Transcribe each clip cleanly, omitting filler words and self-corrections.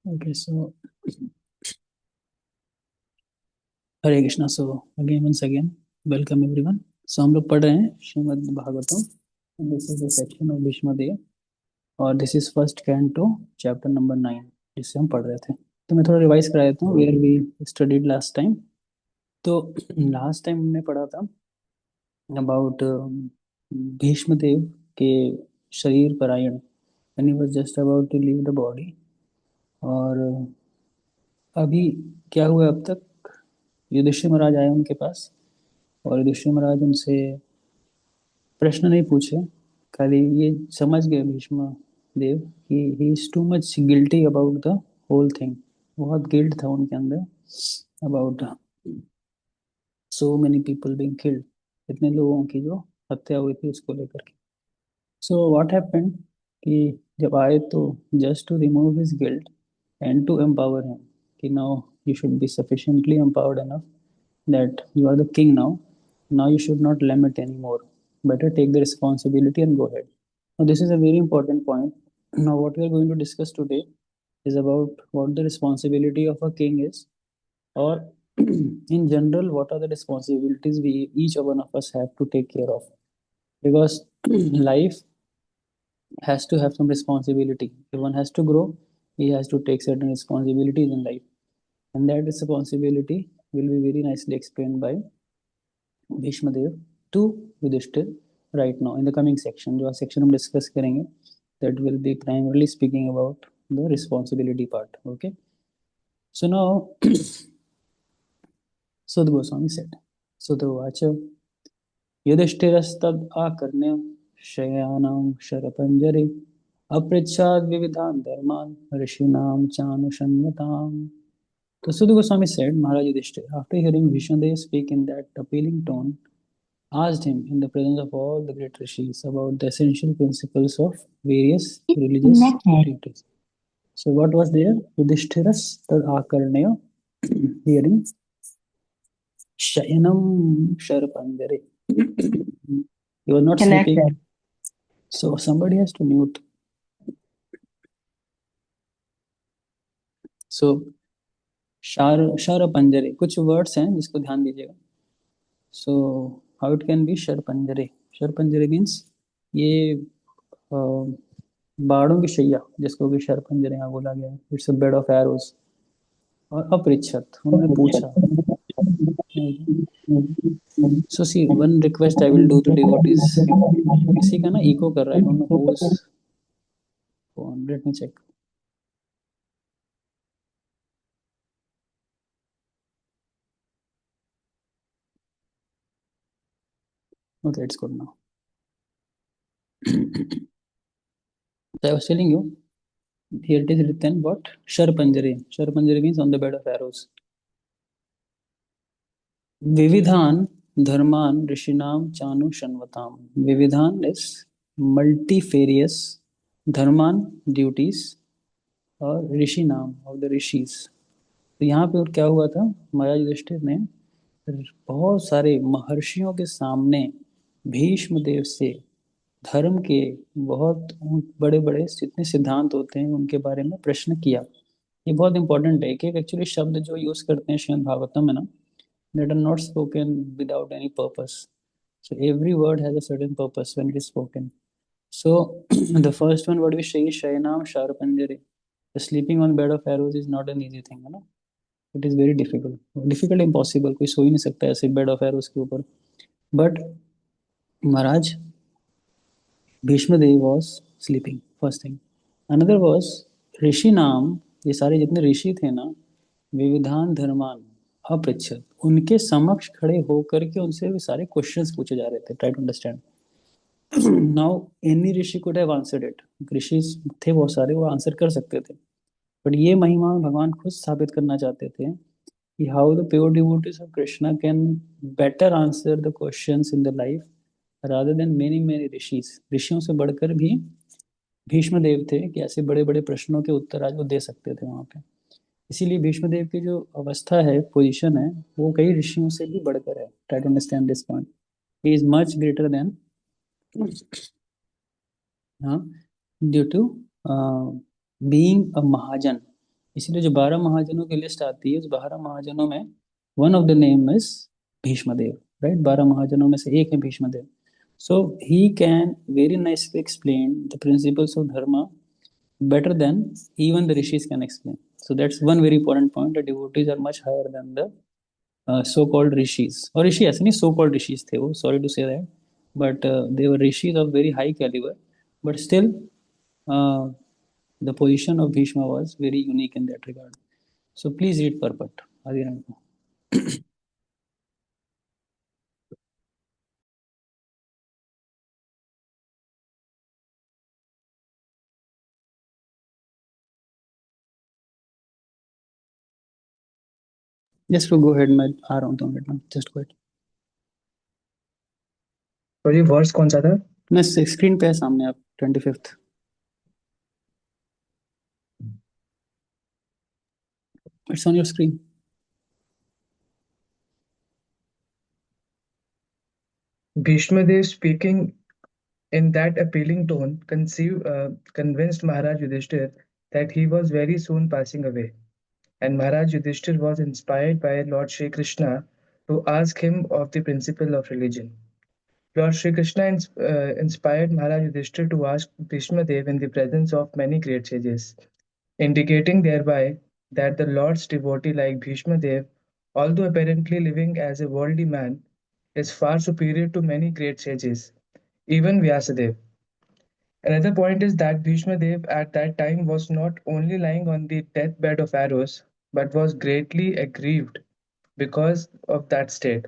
Okay, so Hare Krishna. So again once again welcome everyone. So हम लोग पढ़ रहे हैं Srimad Bhagavatam. This is the section of Bhishmadev और this is first canto chapter number 9 जिससे हम पढ़ रहे थे. तो मैं थोड़ा रिवाइज करा देता हूँ where we studied last time. तो लास्ट टाइम हमने पढ़ा था अबाउट भीष्मदेव के शरीर परायण when he was just about to leave the body. और अभी क्या हुआ अब तक. युधिष्ठिर महाराज आए उनके पास और युधिष्ठिर महाराज उनसे प्रश्न नहीं पूछे. खाली ये समझ गए भीष्म देव कि he is too much guilty about the whole thing. बहुत गिल्ट था उनके अंदर about so many people being killed. इतने लोगों की जो हत्या हुई थी उसको लेकर के. सो व्हाट हैपेंड कि जब आए तो just to remove his guilt and to empower him कि now you should be sufficiently empowered enough that you are the king now. Now you should not lament anymore. Better take the responsibility and go ahead. Now, this is a very important point. Now, what we are going to discuss today is about what the responsibility of a king is, or in general, what are the responsibilities we each one of us have to take care of. Because life has to have some responsibility. If one has to grow, he has to take certain responsibilities in life, and that responsibility will be very nicely explained by Bhishmadev to Yudhishthir right now in the coming section. जो section हम discuss करेंगे that will be primarily speaking about the responsibility part. Okay, so now Sud Goswami said, Sudavacha युधिष्ठिरस्तद आकर्ण्य शयानां शरपंजरे अपृच्छाद विविधान धर्मान ऋषीणाम चानुषण्वताम. तो Sud Goswami said, Maharaj Yudhishthir, after hearing Bhishmadev speak in that appealing tone, asked him in the presence of all the great rishis about the essential principles of various religious duties. So what was there? Yudhishthira's tad akarnaya hearing Shayanam Sharpanjare. He was not sleeping. So somebody has to mute. So Sharapanjare. कुछ words हैं जिसको ध्यान दीजिएगा. So how it can be Sharpanjare? Sharpanjare means ये बाड़ों की शैया जिसको कि शरपंजर यहाँ बोला गया है. It's a bed of arrows. और अपरिच्छत उन्होंने पूछा. So see one request I will do to devotees. किसी का ना इको कर रहा है. I don't know who is phone. Let me check. Okay, it's good now. I was telling you here it is written what sharpanjari. Sharpanjari means on the bed of arrows. विविधान धर्मान ऋषिनाम चानु शन्वताम. विविधान is multifarious, धर्मान duties और ऋषि नाम of the rishis. तो यहाँ पे और क्या हुआ था, महाराज युधिष्ठिर ने बहुत सारे महर्षियों के सामने भीष्म देव से धर्म के बहुत बड़े बड़े जितने सिद्धांत होते हैं उनके बारे में प्रश्न किया. ये बहुत इंपॉर्टेंट है. एक एक एक्चुअली शब्द जो यूज करते हैं श्रीमद् भागवतम में ना, that are not spoken without any purpose. So every word has a certain purpose when it is spoken. So the first one what we say is Shayanam Sharapanjare. The sleeping on bed of arrows is not an easy thing, है ना. It is very difficult. Difficult impossible. कोई सो ही नहीं सकता ऐसे bed of arrows के ऊपर. But Maharaj Bhishmadev was sleeping. First thing. Another was ऋषि नाम. ये सारे जितने ऋषि थे ना, विविधान धर्मान अपृच्छत, उनके समक्ष खड़े होकर के उनसे भी सारे क्वेश्चंस पूछे जा रहे थे. Try to understand. Now any rishi could have answered it. ऋषि थे बहुत सारे, वो आंसर कर सकते थे. बट ये महिमा भगवान खुद साबित करना चाहते थे कि how the pure devotees of Krishna can better answer the questions in the life rather than many many rishis. ऋषियों से बढ़कर भी भीष्म देव थे कि ऐसे बड़े बड़े प्रश्नों के उत्तर आज वो दे सकते थे वहाँ पे. इसीलिए भीष्मदेव की जो अवस्था है, पोजीशन है, वो कई ऋषियों से भी बढ़कर है. Try to understand this point. He is much greater than due to being a mahajan, इसलिए जो 12 महाजनों की लिस्ट आती है, उस 12 महाजनों में one of the name is Bhishmadev, right. 12 महाजनों में से एक है Bhishmadev. So he can very nicely explain the principles of dharma better than even the rishis can explain. So that's one very important point. The devotees are much higher than the so-called rishis. और ऋषि ऐसे नहीं, so-called rishis थे वो, sorry to say that, but they were rishis of very high caliber. But still, uh, the position of Bhishma was very unique in that regard. So please read purport. Adiranko. Just to go ahead, मैं आ रहा हूँ 2 minute में, just go ahead. Sorry, verse कौन सा था? मैं screen पे है सामने आप, 25th. It's on your screen. Bhishmadev speaking in that appealing tone convinced Maharaj Yudhishthir that he was very soon passing away, and Maharaj Yudhishthir was inspired by Lord Shri Krishna to ask him of the principle of religion. Lord Shri Krishna inspired Maharaj Yudhishthir to ask Bhishmadev in the presence of many great sages, indicating thereby that the Lord's devotee like Bhishmadev, although apparently living as a worldly man, is far superior to many great sages, even Vyasadeva. Another point is that Bhishmadev at that time was not only lying on the deathbed of arrows, but was greatly aggrieved because of that state.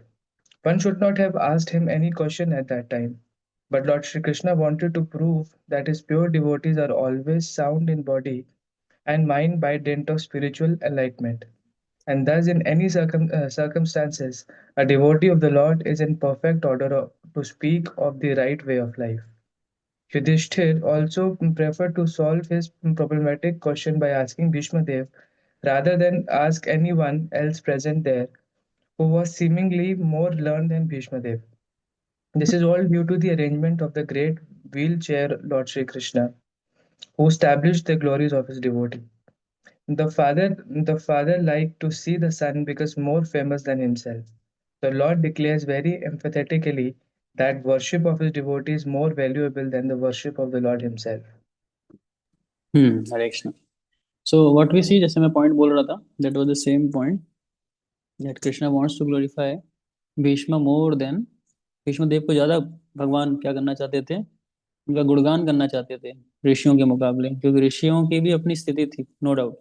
One should not have asked him any question at that time. But Lord Shri Krishna wanted to prove that his pure devotees are always sound in body and mind by dint of spiritual enlightenment. And thus, in any circumstances, a devotee of the Lord is in perfect order to speak of the right way of life. Yudhishthir also preferred to solve his problematic question by asking Bhishmadev rather than ask anyone else present there who was seemingly more learned than Bhishmadev. This is all due to the arrangement of the great wheelchair Lord Sri Krishna, who established the glories of his devotee. The father liked to see the son become more famous than himself. The Lord declares very emphatically that worship of his devotee is more valuable than the worship of the Lord himself. Hare Krishna. So what we see, जैसे मैं point बोल रहा था, that was the same point that Krishna wants to glorify Bhishma more than, Bhishma देव को ज्यादा भगवान क्या करना चाहते थे, उनका गुणगान करना चाहते थे ऋषियों के मुकाबले, क्योंकि ऋषियों की भी अपनी स्थिति थी, नो डाउट,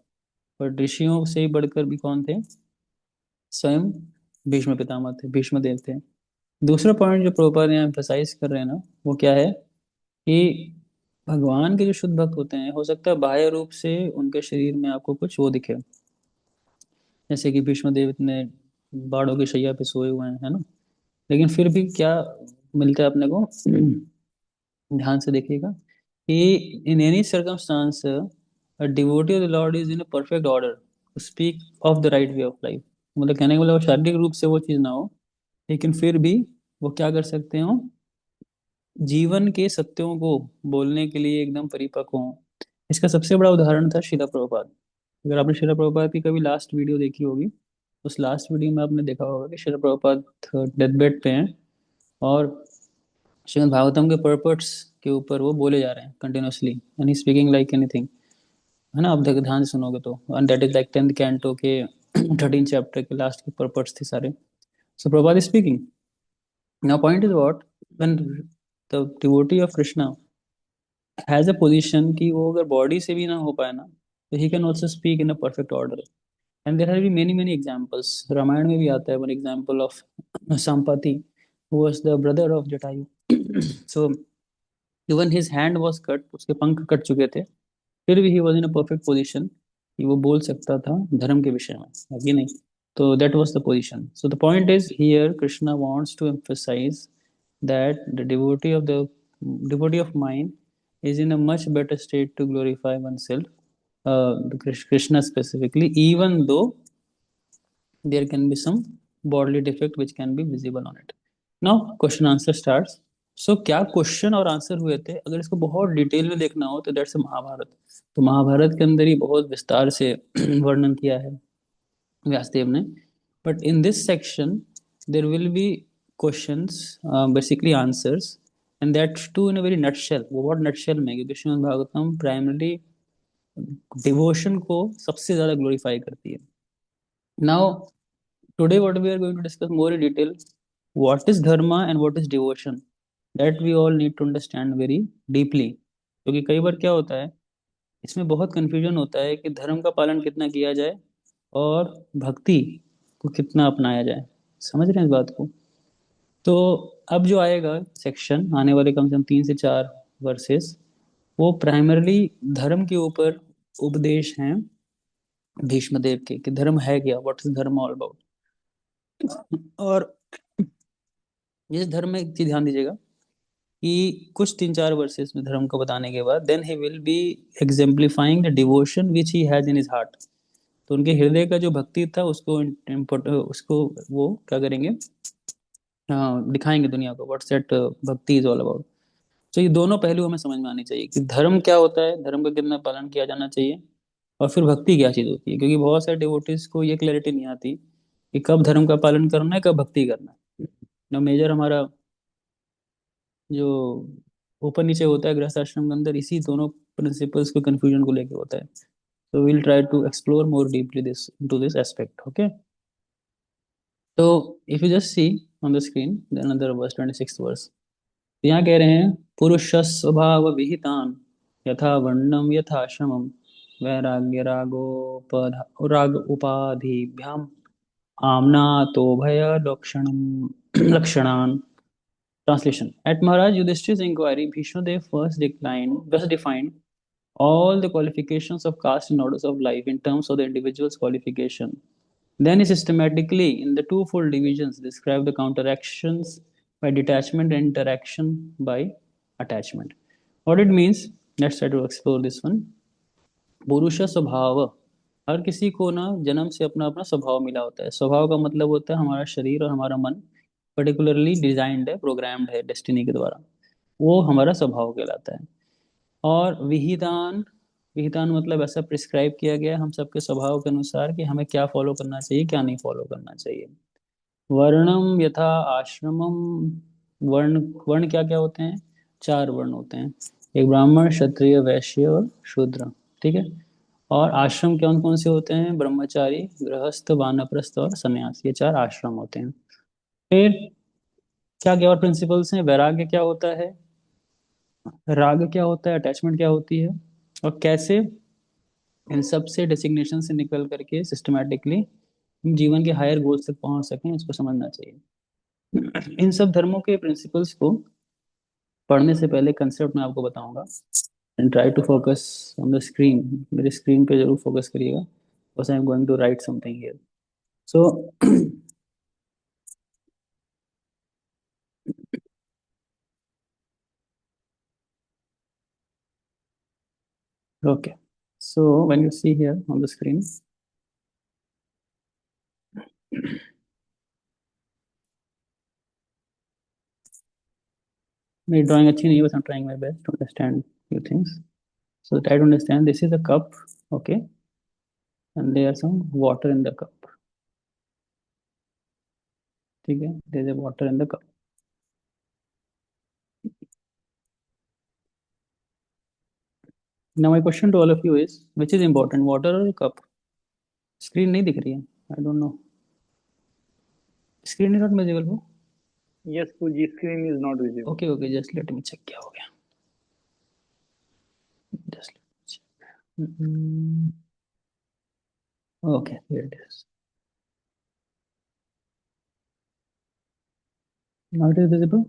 बट ऋषियों से ही बढ़कर भी कौन थे, स्वयं भीष्म पितामह थे, भीष्म देव थे. दूसरा पॉइंट जो प्रभुपाद यहाँ एम्फसाइज कर रहे हैं ना, वो क्या है कि भगवान के जो शुद्ध भक्त होते हैं, हो सकता है बाह्य रूप से उनके शरीर में आपको कुछ वो दिखे, जैसे कि भीष्म देव इतने बाड़ों की शैया पे सोए हुए हैं, है ना, लेकिन फिर भी क्या मिलता है अपने को, ध्यान से देखिएगा कि in any circumstance a devotee of the lord is in a perfect order to speak of the right way of life. मतलब कहने का मतलब शारीरिक रूप से वो चीज़ ना हो, लेकिन फिर भी वो क्या कर सकते हो, जीवन के सत्यों को बोलने के लिए एकदम परिपक्व हो. इसका सबसे बड़ा उदाहरण था शिला प्रभुपाद. अगर आपने शिला प्रभुपाद की कभी लास्ट वीडियो देखी होगी, उस लास्ट वीडियो में आपने देखा होगा कि शिला प्रभुपाद डेथ बेड पे हैं और श्रीमद् भागवतम के पर्पट्स के ऊपर वो बोले जा रहे हैं continuously, and he speaking like anything, है ना. आप ध्यान से सुनोगे तो, and that is like 10th canto के 13 चैप्टर के लास्ट के पर्पट्स थे सारे. So Prabhupada is speaking. Now point is what, when the devotee of Krishna has a position कि वो अगर बॉडी से भी ना हो पाए ना, तो he can also speak in a perfect order. And there have been many many examples. Ramayana में भी आता है one example of Sampati, who was the brother of Jatayu. So even his hand was cut, उसके पंख कट चुके थे, फिर भी he was in a perfect position कि वो बोल सकता था धर्म के विषय में, है कि नहीं. तो that was the position. So the point is here Krishna wants to emphasize that the devotee of mine is in a much better state to glorify oneself, Krishna specifically, even though there can be some bodily defect which can be visible on it. Now question answer starts. सो क्या question और answer हुए थे, अगर इसको बहुत detail में देखना हो तो दैट्स महाभारत। तो महाभारत के अंदर ही बहुत विस्तार से वर्णन किया है व्यासदेव ने। But in this section there will be questions, basically answers, and that too in a very nutshell. वो बहुत नटशेल में, क्योंकि श्रीमद् भागवतम प्राइमरली डिवोशन को सबसे ज्यादा ग्लोरीफाई करती है। Now today what we are going to discuss more in detail, what is dharma and what is devotion, that we all need to understand very deeply. क्योंकि कई बार क्या होता है, इसमें बहुत कंफ्यूजन होता है कि धर्म का पालन कितना किया जाए और भक्ति को कितना अपनाया जाए। समझ रहे हैं इस बात को? तो अब जो आएगा सेक्शन, आने वाले कम से कम 3 से 4 वर्सेस, वो प्राइमरली धर्म के ऊपर उपदेश हैं भीष्म देव के, कि धर्म है क्या, व्हाट इज धर्म ऑल अबाउट। और इस धर्म में एक चीज ध्यान दीजिएगा कि कुछ 3 4 वर्सेस में धर्म को बताने के बाद then he will be exemplifying the devotion which he has in his heart. तो उनके हृदय का जो भक्ति था उसको उसको वो क्या करेंगे, दिखाएंगे दुनिया को, व्हाट्स दैट भक्ति इज ऑल अबाउट। तो ये दोनों पहलू हमें समझ में आनी चाहिए कि धर्म क्या होता है, धर्म का कितना पालन किया जाना चाहिए, और फिर भक्ति क्या चीज होती है। क्योंकि बहुत सारे डिवोटीज को ये क्लैरिटी नहीं आती कि कब धर्म का पालन करना है, कब भक्ति करना है। ना मेजर हमारा जो ऊपर नीचे होता है गृहस्थ आश्रम के अंदर, इसी दोनों प्रिंसिपल्स को कंफ्यूजन को लेके होता है। So we'll try to explore more deeply this into this aspect. Okay. So if you just see on the screen, then another verse 26th verse. तो यहाँ कह रहे हैं, पुरुष स्वभाव विहितान यथा वर्णम यथा श्रमम वैराग्य राग उपाधिभ्याम आमना तो भय लक्षणान। Translation. At Maharaj Yudhishthir's inquiry, Bhishma Dev first defined all the qualifications of caste and orders of life in terms of the individual's qualification. Then he systematically, in the twofold divisions, described the counteractions by detachment and interaction by attachment. What it means, let's try to explore this one. पुरुष स्वभाव, हर किसी को ना जन्म से अपना अपना स्वभाव मिला होता है। स्वभाव का मतलब होता है हमारा शरीर और हमारा मन पर्टिकुलरली डिजाइंड है, प्रोग्राम्ड है डेस्टिनी के द्वारा, वो हमारा स्वभाव कहलाता है। और विहितान, विहितान मतलब ऐसा प्रिस्क्राइब किया गया है हम सबके स्वभाव के अनुसार कि हमें क्या फॉलो करना चाहिए, क्या नहीं फॉलो करना चाहिए। वर्णम यथा आश्रमम, वर्ण, वर्ण क्या क्या होते हैं, 4 वर्ण होते हैं, एक ब्राह्मण क्षत्रिय वैश्य और शूद्र। ठीक है। और आश्रम कौन कौन से होते हैं, ब्रह्मचारी गृहस्थ वानप्रस्थ और सन्यास, ये 4 आश्रम होते हैं। फिर क्या क्या और प्रिंसिपल्स हैं, वैराग्य क्या होता है, राग क्या होता है, अटैचमेंट क्या होती है, और कैसे इन सब से डेसिग्नेशन से निकल करके सिस्टमैटिकली हम जीवन के हायर गोल्स तक पहुंच सकें, इसको समझना चाहिए। इन सब धर्मों के प्रिंसिपल्स को पढ़ने से पहले कंसेप्ट मैं आपको बताऊंगा, and try to focus on the screen. मेरे स्क्रीन पे जरूर फोकस करिएगा, because I am going to write something here. So okay, so when you see here on the screen, मेरी ड्राइंग अच्छी नहीं है, बस I am trying my best to understand few things. So try to understand, this is a cup, okay, and there are some water in the cup. ठीक है, there is a water in the cup. Now my question to all of you is, which is important, water or cup? Screen नहीं दिख रही है, I don't know, screen is not visible वो। Yes, Fuji, screen is not visible. Okay okay, just let me check क्या हो गया, just okay, here it is, now it is visible.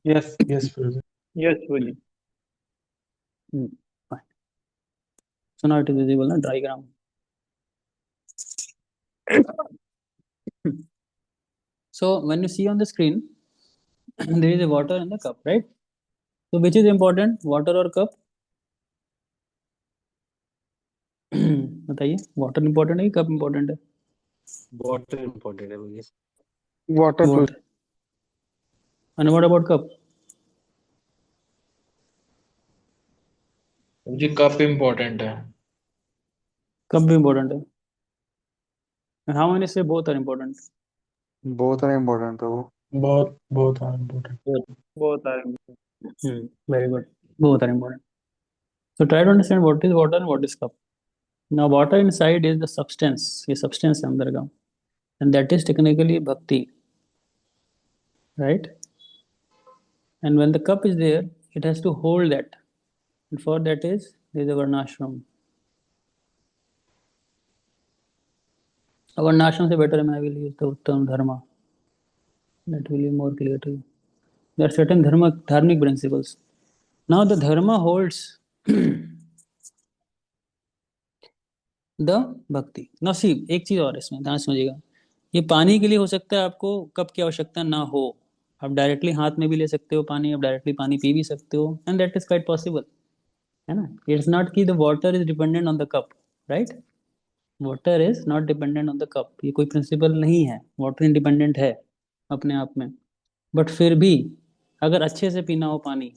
Yes, Firoz. Yes, Fuji. Fine, so now it is visible ना, diagram. So when you see on the screen, there is a water in the cup, right? So which is important, water or cup? बताइए, water important है कि cup important है? Water important है भैया। Water, water. And what about cup? जी cup important है। Cup भी important है। How many say both are important? बहुत सारे इम्पोर्टेंट है वो। बहुत बहुत important. Both are. Very good, both are important. So try to understand what is water and what is cup. Now water inside is the substance. ये substance है अंदर का, and that is technically bhakti, right? And when the cup is there, it has to hold that, and for that is there is a varnashram. A varnashram से better I will use the uttam dharma. That will be more clear to you. There are certain dharmic principles. Now the dharma holds the भक्ति. नसीब एक चीज और इसमें ध्यान समझिएगा, ये पानी के लिए हो सकता है आपको कप की आवश्यकता ना हो, आप डायरेक्टली हाथ में भी ले सकते हो पानी, आप डायरेक्टली पानी पी भी सकते हो, and that is quite possible, है ना. इट्स नॉट कि the water is dependent on the cup, right. Water is not dependent on the cup, ये कोई प्रिंसिपल नहीं है, वाटर इंडिपेंडेंट है अपने आप में. बट फिर भी अगर अच्छे से पीना हो पानी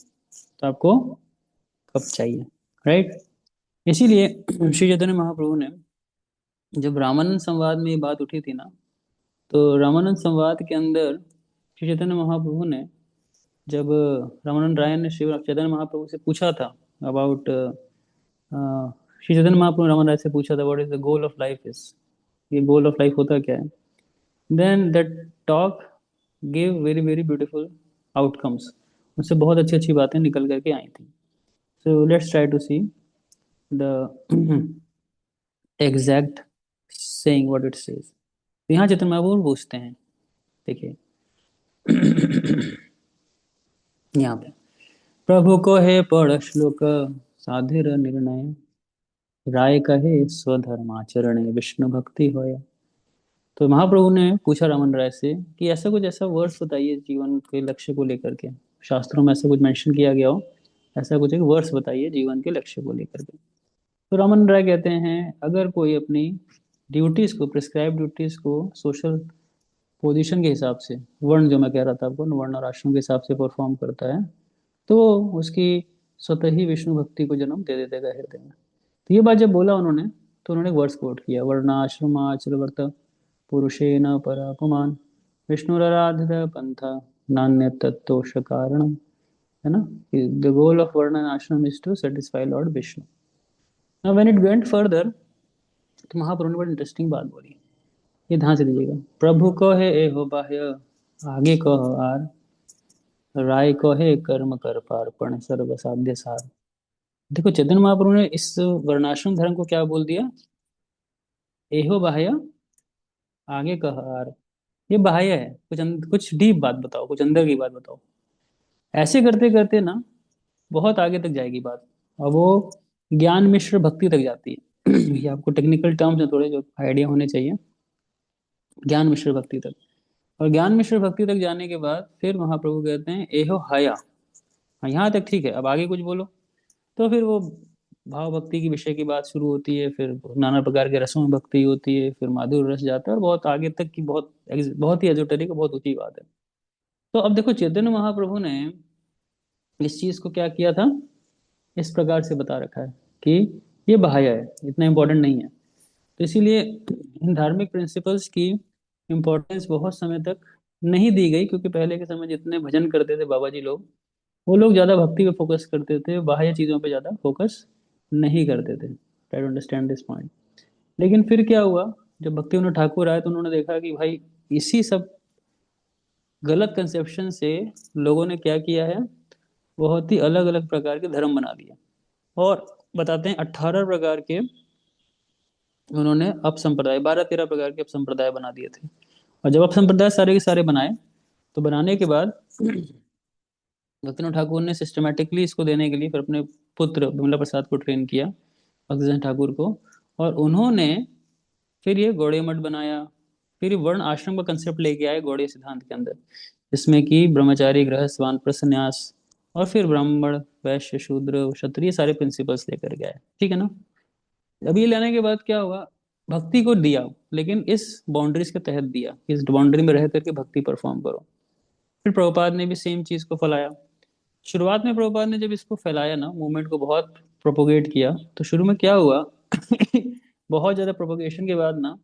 तो आपको कप चाहिए, राइट. इसीलिए श्री चैतन्य महाप्रभु ने जब रामानंद संवाद में ये बात उठी थी ना, तो रामानंद संवाद के अंदर श्री चैतन्य महाप्रभु ने, जब रामानंद राय ने श्री चैतन्य महाप्रभु से पूछा था अबाउट, श्री चैतन्य महाप्रभु ने रामानंद राय से पूछा था what is the goal of life is, ये गोल ऑफ लाइफ होता क्या है. Then that talk give very very beautiful outcomes, उससे बहुत अच्छी अच्छी बातें निकल करके आई थी. So let's try to see the exact saying what it says. यहाँ चैतन्य महाप्रभु पूछते हैं, देखिए यहाँ पे, प्रभु को है पढ़ श्लोक साधिर निर्णय, राय कहे स्वधर्माचरण विष्णु भक्ति होय. तो महाप्रभु ने पूछा रामन राय से कि ऐसा कुछ ऐसा वर्ड्स बताइए जीवन के लक्ष्य को लेकर के, शास्त्रों में ऐसा कुछ मेंशन किया गया हो, ऐसा कुछ एक वर्ड्स बताइए जीवन के लक्ष्य को लेकर के. तो रामन राय कहते हैं अगर कोई अपनी ड्यूटीज को, प्रिस्क्राइब ड्यूटीज को सोशल पोजीशन के हिसाब से, वर्ण जो मैं कह रहा था आपको, वर्ण और आश्रम के हिसाब से परफॉर्म करता है तो उसकी स्वतः ही विष्णु भक्ति को जन्म दे देगा हृदय में. तो ये बात जब बोला उन्होंने, तो उन्होंने वर्ड्स कोट किया, वर्णाश्रमाचलवर्त पुरुषेण परा पुमान विष्णुराराधित पंथा नान्य तत्तोष कारणम, है ना. The goal of varna and ashrama is to satisfy lord Vishnu. Now when it went further, तो महाप्रभु ने बड़ी इंटरेस्टिंग बात बोली, ये ध्यान से दीजिएगा. प्रभु कहे एहो बाह्य, आगे कह आर, राय कहे कर्म कर पार्पण सर्व साध्य सार. देखो चैतन्य महाप्रभु ने इस वर्णाश्रम धर्म को क्या बोल दिया, एहो बाह्य आगे कह आर. ये बाह्य है, कुछ डीप बात बताओ, कुछ अंदर की बात बताओ. ऐसे करते करते ना बहुत आगे तक जाएगी बात, और वो ज्ञान मिश्र भक्ति तक जाती है. ये आपको टेक्निकल टर्म्स में थोड़े जो आइडिया होने चाहिए. ज्ञान मिश्र भक्ति तक, और ज्ञान मिश्र भक्ति तक जाने के बाद फिर महाप्रभु कहते हैं एहो हया. हाँ यहाँ तक ठीक है, अब आगे कुछ बोलो. तो फिर वो भाव भक्ति की विषय की बात शुरू होती है, फिर नाना प्रकार के रसों में भक्ति होती है, फिर माधुर्य रस जाता है, और बहुत आगे तक की बहुत बहुत ही एजोटेरिक, बहुत ऊंची बात है. तो अब देखो चैतन्य महाप्रभु ने इस चीज को क्या किया था, इस प्रकार से बता रखा है कि ये बाह्य है, इतना इम्पोर्टेंट नहीं है. तो इसीलिए इन धार्मिक प्रिंसिपल्स की इम्पोर्टेंस बहुत समय तक नहीं दी गई, क्योंकि पहले के समय जितने भजन करते थे बाबा जी लोग, वो लोग ज्यादा भक्ति पे फोकस करते थे, बाह्य चीजों पे ज्यादा फोकस नहीं करते थे. Try to understand this point. लेकिन फिर क्या हुआ, जब भक्ति विनोद ठाकुर आए तो उन्होंने देखा कि भाई इसी सब गलत कंसेप्शन से लोगों ने क्या किया है, बहुत ही अलग अलग प्रकार के धर्म बना दिए, और बताते हैं 18 प्रकार के उन्होंने अप संप्रदाय, 12-13 प्रकार के अप संप्रदाय बना दिए थे. और जब अप संप्रदाय सारे के सारे बनाए, तो बनाने के बाद भक्तिनाथ ठाकुर ने सिस्टमेटिकली इसको देने के लिए फिर अपने पुत्र विमला प्रसाद को ट्रेन किया, भक्तिनाथ ठाकुर को, और उन्होंने फिर ये गौड़ीय मठ बनाया. फिर ये वर्ण आश्रम का कंसेप्ट लेके आए गौड़ीय सिद्धांत के अंदर, जिसमें कि ब्रह्मचारी गृहस्थ वानप्रस्थ संन्यास, और फिर ब्राह्मण वैश्य शूद्र क्षत्रिय सारे प्रिंसिपल्स लेकर के आए. ठीक है ना. अब ये लेने के बाद क्या हुआ, भक्ति को दिया, लेकिन इस बाउंड्रीज के तहत दिया, इस बाउंड्री में रह करके भक्ति परफॉर्म करो. फिर प्रभुपाद ने भी सेम चीज को फैलाया। शुरुआत में प्रभुपाद ने जब इसको फैलाया ना, मूवमेंट को बहुत प्रोपोगेट किया, तो शुरू में क्या हुआ बहुत ज्यादा प्रोपोगेशन के बाद ना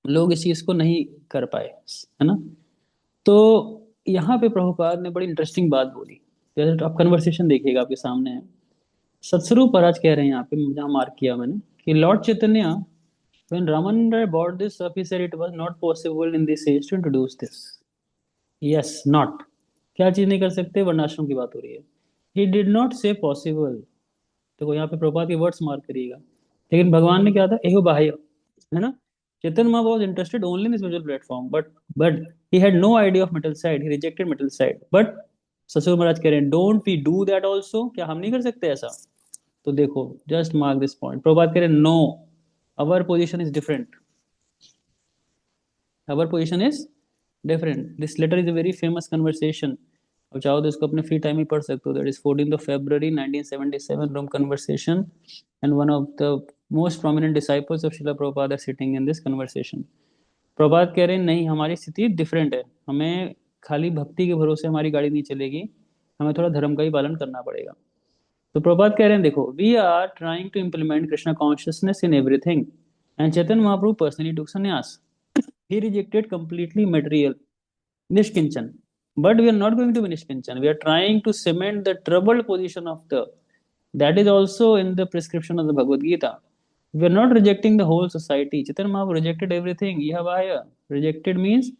लोग इस चीज को नहीं कर पाए, है ना। तो यहाँ पे प्रभुपाद ने बड़ी इंटरेस्टिंग बात बोली। जैसे आप कन्वर्सेशन देखिएगा, आपके सामने है। सत्स्वरूप महाराज कह रहे हैं यहाँ पे, जहाँ मार्क किया मैंने, कि Lord Chaitanya, when Ramananda brought this up, he said it was not possible in this age to introduce this. Yes, not. क्या चीज नहीं कर सकते? वर्णाश्रम की बात हो रही है। He did not say possible. देखो यहाँ पे प्रभुपाद के वर्ड्स मार्क करिएगा। लेकिन भगवान ने क्या था, एहो बाह्य, है ना। चेतन मा was interested only in this visual platform, but he had no idea of metal side. He rejected metal side. But ससुर महाराज कह रहे हैं, don't we do that also? क्या हम नहीं कर सकते ऐसा? तो देखो, just mark this point. Prabhupada कह रहे हैं, no, our position is different. Our position is different. This letter is a very famous conversation. अब चाहो तो इसको अपने फ्री टाइम में पढ़ सकते हो। That is 14th of February 1977 room conversation, and one of the most prominent disciples of Srila Prabhupada are sitting in this conversation. Prabhupada कह रहे हैं, नहीं, हमारी स्थिति डिफरेंट है। हमें खाली भक्ति के भरोसे हमारी गाड़ी नहीं चलेगी, हमें थोड़ा धर्म का ही पालन करना पड़ेगा। तो प्रभात कह रहे हैं, देखो, we are trying to implement Krishna consciousness in everything, and Chaitanya Mahaprabhu personally took sannyasa. He rejected completely material nishkinchan, but we are not going to be nishkinchan. We are trying to cement the troubled position of the, that is also in the prescription of the Bhagavad Gita. We are not rejecting the whole society. Chaitanya Mahaprabhu rejected everything. Ihavaya. Rejected means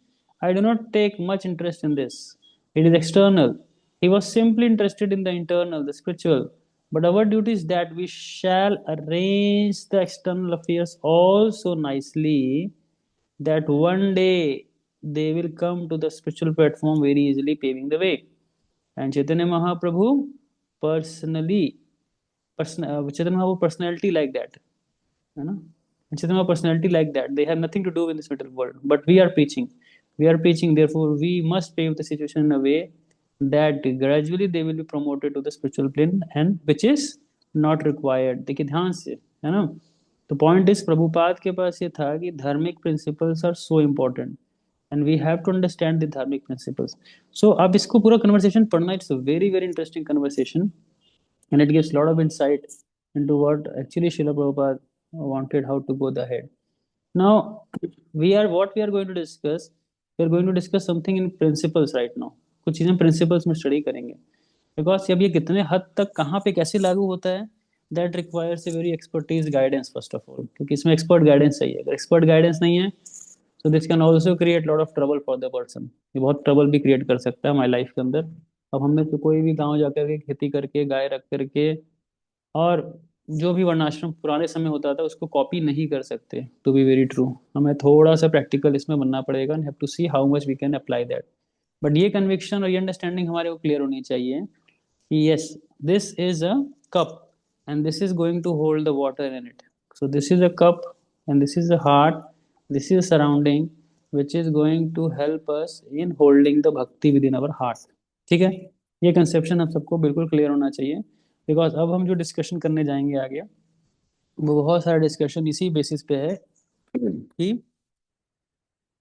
I do not take much interest in this. It is external. He was simply interested in the internal, the spiritual. But our duty is that we shall arrange the external affairs also nicely, that one day they will come to the spiritual platform very easily, paving the way. And Chaitanya Mahaprabhu personally, Chaitanya Mahaprabhu personality like that, you know. And Chaitanya Mahaprabhu personality like that. They have nothing to do with this material world. But we are preaching. We are preaching. Therefore, we must pave the situation in a way that gradually they will be promoted to the spiritual plane, and which is not required. देखिए ध्यान से, है ना। तो point is, Prabhupada के पास ये था कि धार्मिक principles are so important, and we have to understand the धार्मिक प्रिंसिपल्स। सो अब इसको पूरा कन्वर्सेशन पढ़ना, it's a very very interesting conversation, and it gives a lot of insight into what actually Srila Prabhupada wanted, how to go ahead. Now, what we are going to discuss, we are going to discuss something in principles right now. कुछ चीज़ें principles में study करेंगे, because अब ये कितने हद तक कहाँ पे कैसे लागू होता है, that requires a very expertise guidance first of all, क्योंकि इसमें एक्सपर्ट गाइडेंस चाहिए। अगर एक्सपर्ट गाइडेंस नहीं है, so this can also create lot of trouble for the person. ये बहुत ट्रबल भी क्रिएट कर सकता है हमारी लाइफ के अंदर। अब हम में से कोई भी गाँव जाकर के खेती करके, गाय रख करके, और जो भी वर्णाश्रम पुराने समय होता था उसको कॉपी नहीं कर सकते। टू बी वेरी ट्रू, हमें थोड़ा सा प्रैक्टिकल इसमें बनना पड़ेगा, and have to see how much we can apply that. But ये कन्विक्शन और ये अंडरस्टैंडिंग हमारे को क्लियर होनी चाहिए कि yes, this is a cup and this is going to hold the water in it. So this is a cup and this is a heart, this is surrounding which is going to help us in holding the bhakti within our heart. ठीक है, ये conception हम सबको बिल्कुल clear होना चाहिए, because अब हम जो डिस्कशन करने जाएंगे आगे, वो बहुत सारा डिस्कशन इसी बेसिस पे है कि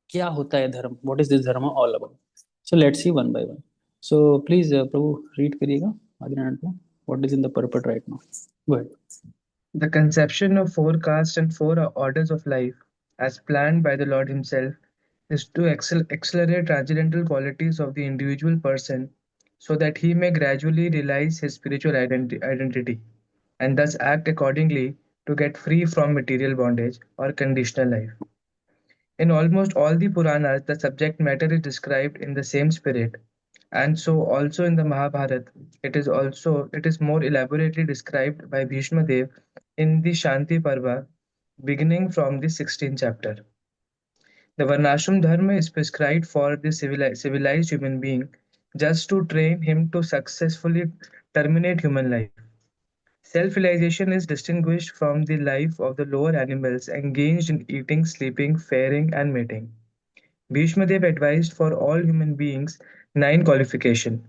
क्या होता है धर्म, व्हाट इज दिस धर्म all about. So let's see one by one. So please Prabhu read करिएगा आगे को, what is in the पर्पट right now. Go ahead. The conception of four castes and four orders of life, as planned by the Lord Himself, is to accelerate transcendental qualities of the individual person so that he may gradually realize his spiritual identity and thus act accordingly to get free from material bondage or conditional life. In almost all the Puranas, the subject matter is described in the same spirit, and so also in the Mahabharata, it is more elaborately described by Bhishma Dev in the Shanti Parva, beginning from the 16th chapter. The Varnashram Dharma is prescribed for the civilized human being just to train him to successfully terminate human life. Self-realization is distinguished from the life of the lower animals engaged in eating, sleeping, faring, and mating. Bhishma Dev advised for all human beings 9 qualifications: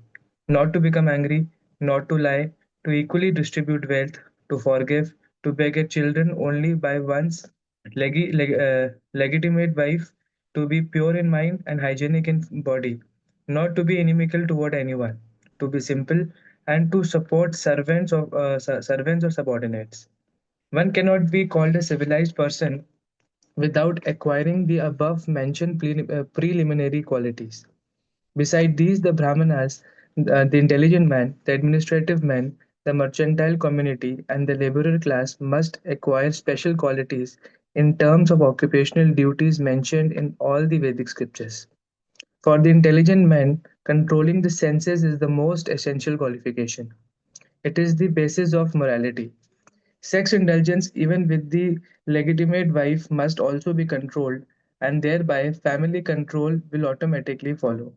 not to become angry, not to lie, to equally distribute wealth, to forgive, to beget children only by one's legitimate wife, to be pure in mind and hygienic in body, not to be inimical toward anyone, to be simple, and to support servants or subordinates. One cannot be called a civilized person without acquiring the above mentioned preliminary qualities. Beside these, the Brahmanas, the intelligent man, the administrative man, the mercantile community, and the laborer class must acquire special qualities in terms of occupational duties mentioned in all the Vedic scriptures. For the intelligent man, controlling the senses is the most essential qualification. It is the basis of morality. Sex indulgence, even with the legitimate wife, must also be controlled, and thereby family control will automatically follow.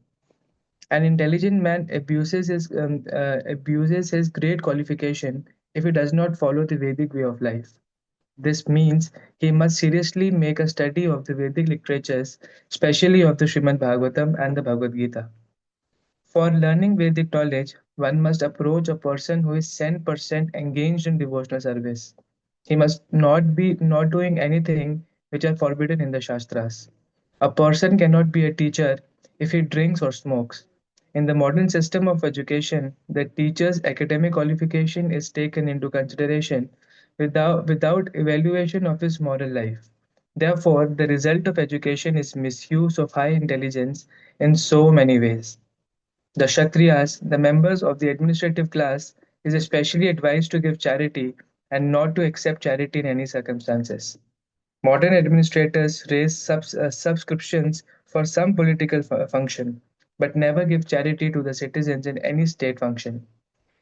An intelligent man abuses his great qualification if he does not follow the Vedic way of life. This means he must seriously make a study of the Vedic literatures, especially of the Srimad Bhagavatam and the Bhagavad Gita. For learning Vedic knowledge, one must approach a person who is 10% engaged in devotional service. He must not be not doing anything which are forbidden in the Shastras. A person cannot be a teacher if he drinks or smokes. In the modern system of education, the teacher's academic qualification is taken into consideration without evaluation of his moral life. Therefore, the result of education is misuse of high intelligence in so many ways. The Kshatriyas, the members of the administrative class, is especially advised to give charity and not to accept charity in any circumstances. Modern administrators raise subscriptions for some political function, but never give charity to the citizens in any state function.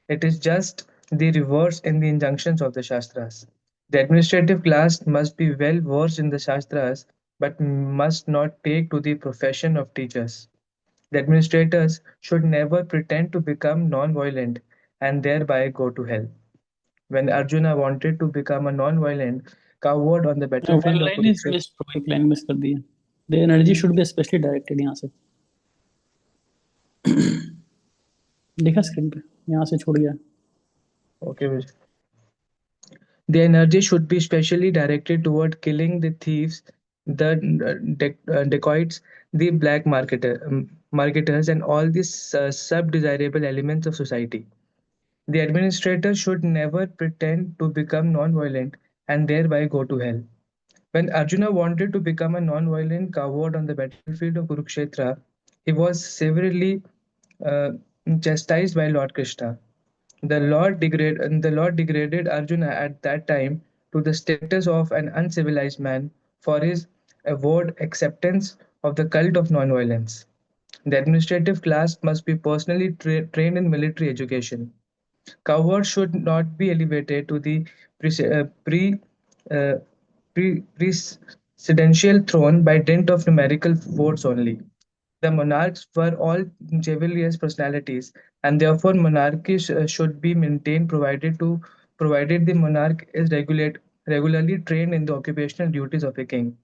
It is just the reverse in the injunctions of the Shastras. The administrative class must be well versed in the Shastras, but must not take to the profession of teachers. The administrators should never pretend to become non-violent and thereby go to hell. When Arjuna wanted to become a non-violent coward on the one battlefield of line is Kurukshetra, miss, एक line miss कर दी है. The energy should be specially directed. यहाँ से देखा screen पे, यहाँ से छोड़ गया. okay, Vijay. The energy should be specially directed toward killing the thieves, the dacoits, the marketers, and all these sub-desirable elements of society. The administrator should never pretend to become non-violent and thereby go to hell. When Arjuna wanted to become a non-violent coward on the battlefield of Kurukshetra, he was severely uh, chastised by Lord Krishna. The Lord degraded Arjuna at that time to the status of an uncivilized man for his avowed acceptance of the cult of non-violence. The administrative class must be personally trained in military education. Cowards should not be elevated to the uh, presidential throne by dint of numerical votes only. The monarchs were all chivalrous personalities, and therefore monarchy should be maintained provided the monarch is regularly trained in the occupational duties of a king.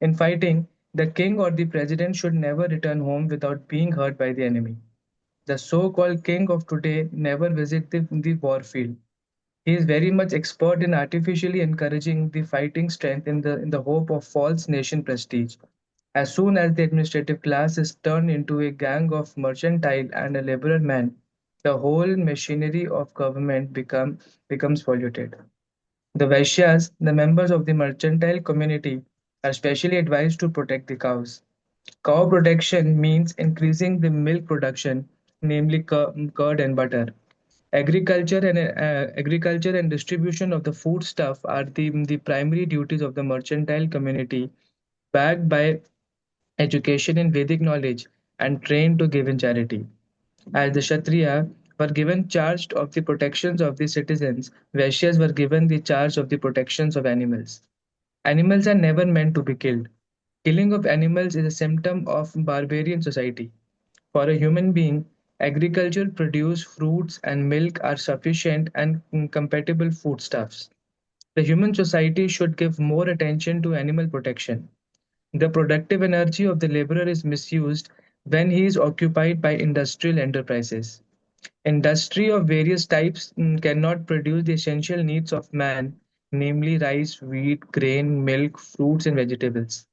In fighting, the king or the president should never return home without being hurt by the enemy. The so-called king of today never visits the war field. He is very much expert in artificially encouraging the fighting strength in the hope of false nation prestige. As soon as the administrative class is turned into a gang of mercantile and a laborer man, the whole machinery of government becomes polluted. The Vaishyas, the members of the mercantile community, are specially advised to protect the cows. Cow protection means increasing the milk production, namely curd and butter. Agriculture and distribution of the foodstuff are the primary duties of the mercantile community, backed by education in Vedic knowledge and trained to give in charity. As the Kshatriya were given charge of the protections of the citizens, Vaishyas were given the charge of the protections of animals. Animals are never meant to be killed. Killing of animals is a symptom of barbarian society. For a human being, agriculture produced fruits and milk are sufficient and compatible foodstuffs. The human society should give more attention to animal protection. The productive energy of the laborer is misused when he is occupied by industrial enterprises. Industry of various types cannot produce the essential needs of man, namely rice, wheat, grain, milk, fruits, and vegetables.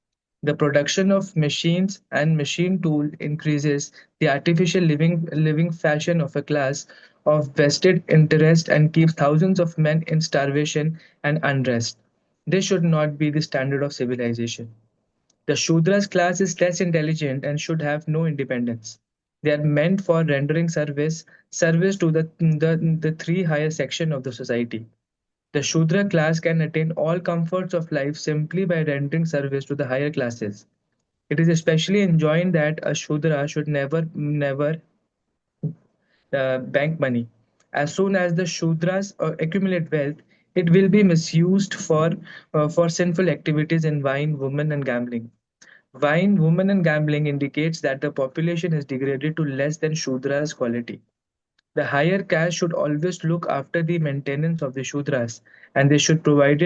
The production of machines and machine tool increases the artificial living fashion of a class of vested interest and keeps thousands of men in starvation and unrest. This should not be the standard of civilization. The Shudras class is less intelligent and should have no independence. They are meant for rendering service to the three higher section of the society. The Shudra class can attain all comforts of life simply by rendering service to the higher classes. It is especially enjoined that a Shudra should never bank money. As soon as the Shudras accumulate wealth, it will be misused for sinful activities in wine, women, and gambling. Wine, women, and gambling indicates that the population is degraded to less than Shudras' quality. The higher caste should always look after the maintenance of the Shudras, and they should provide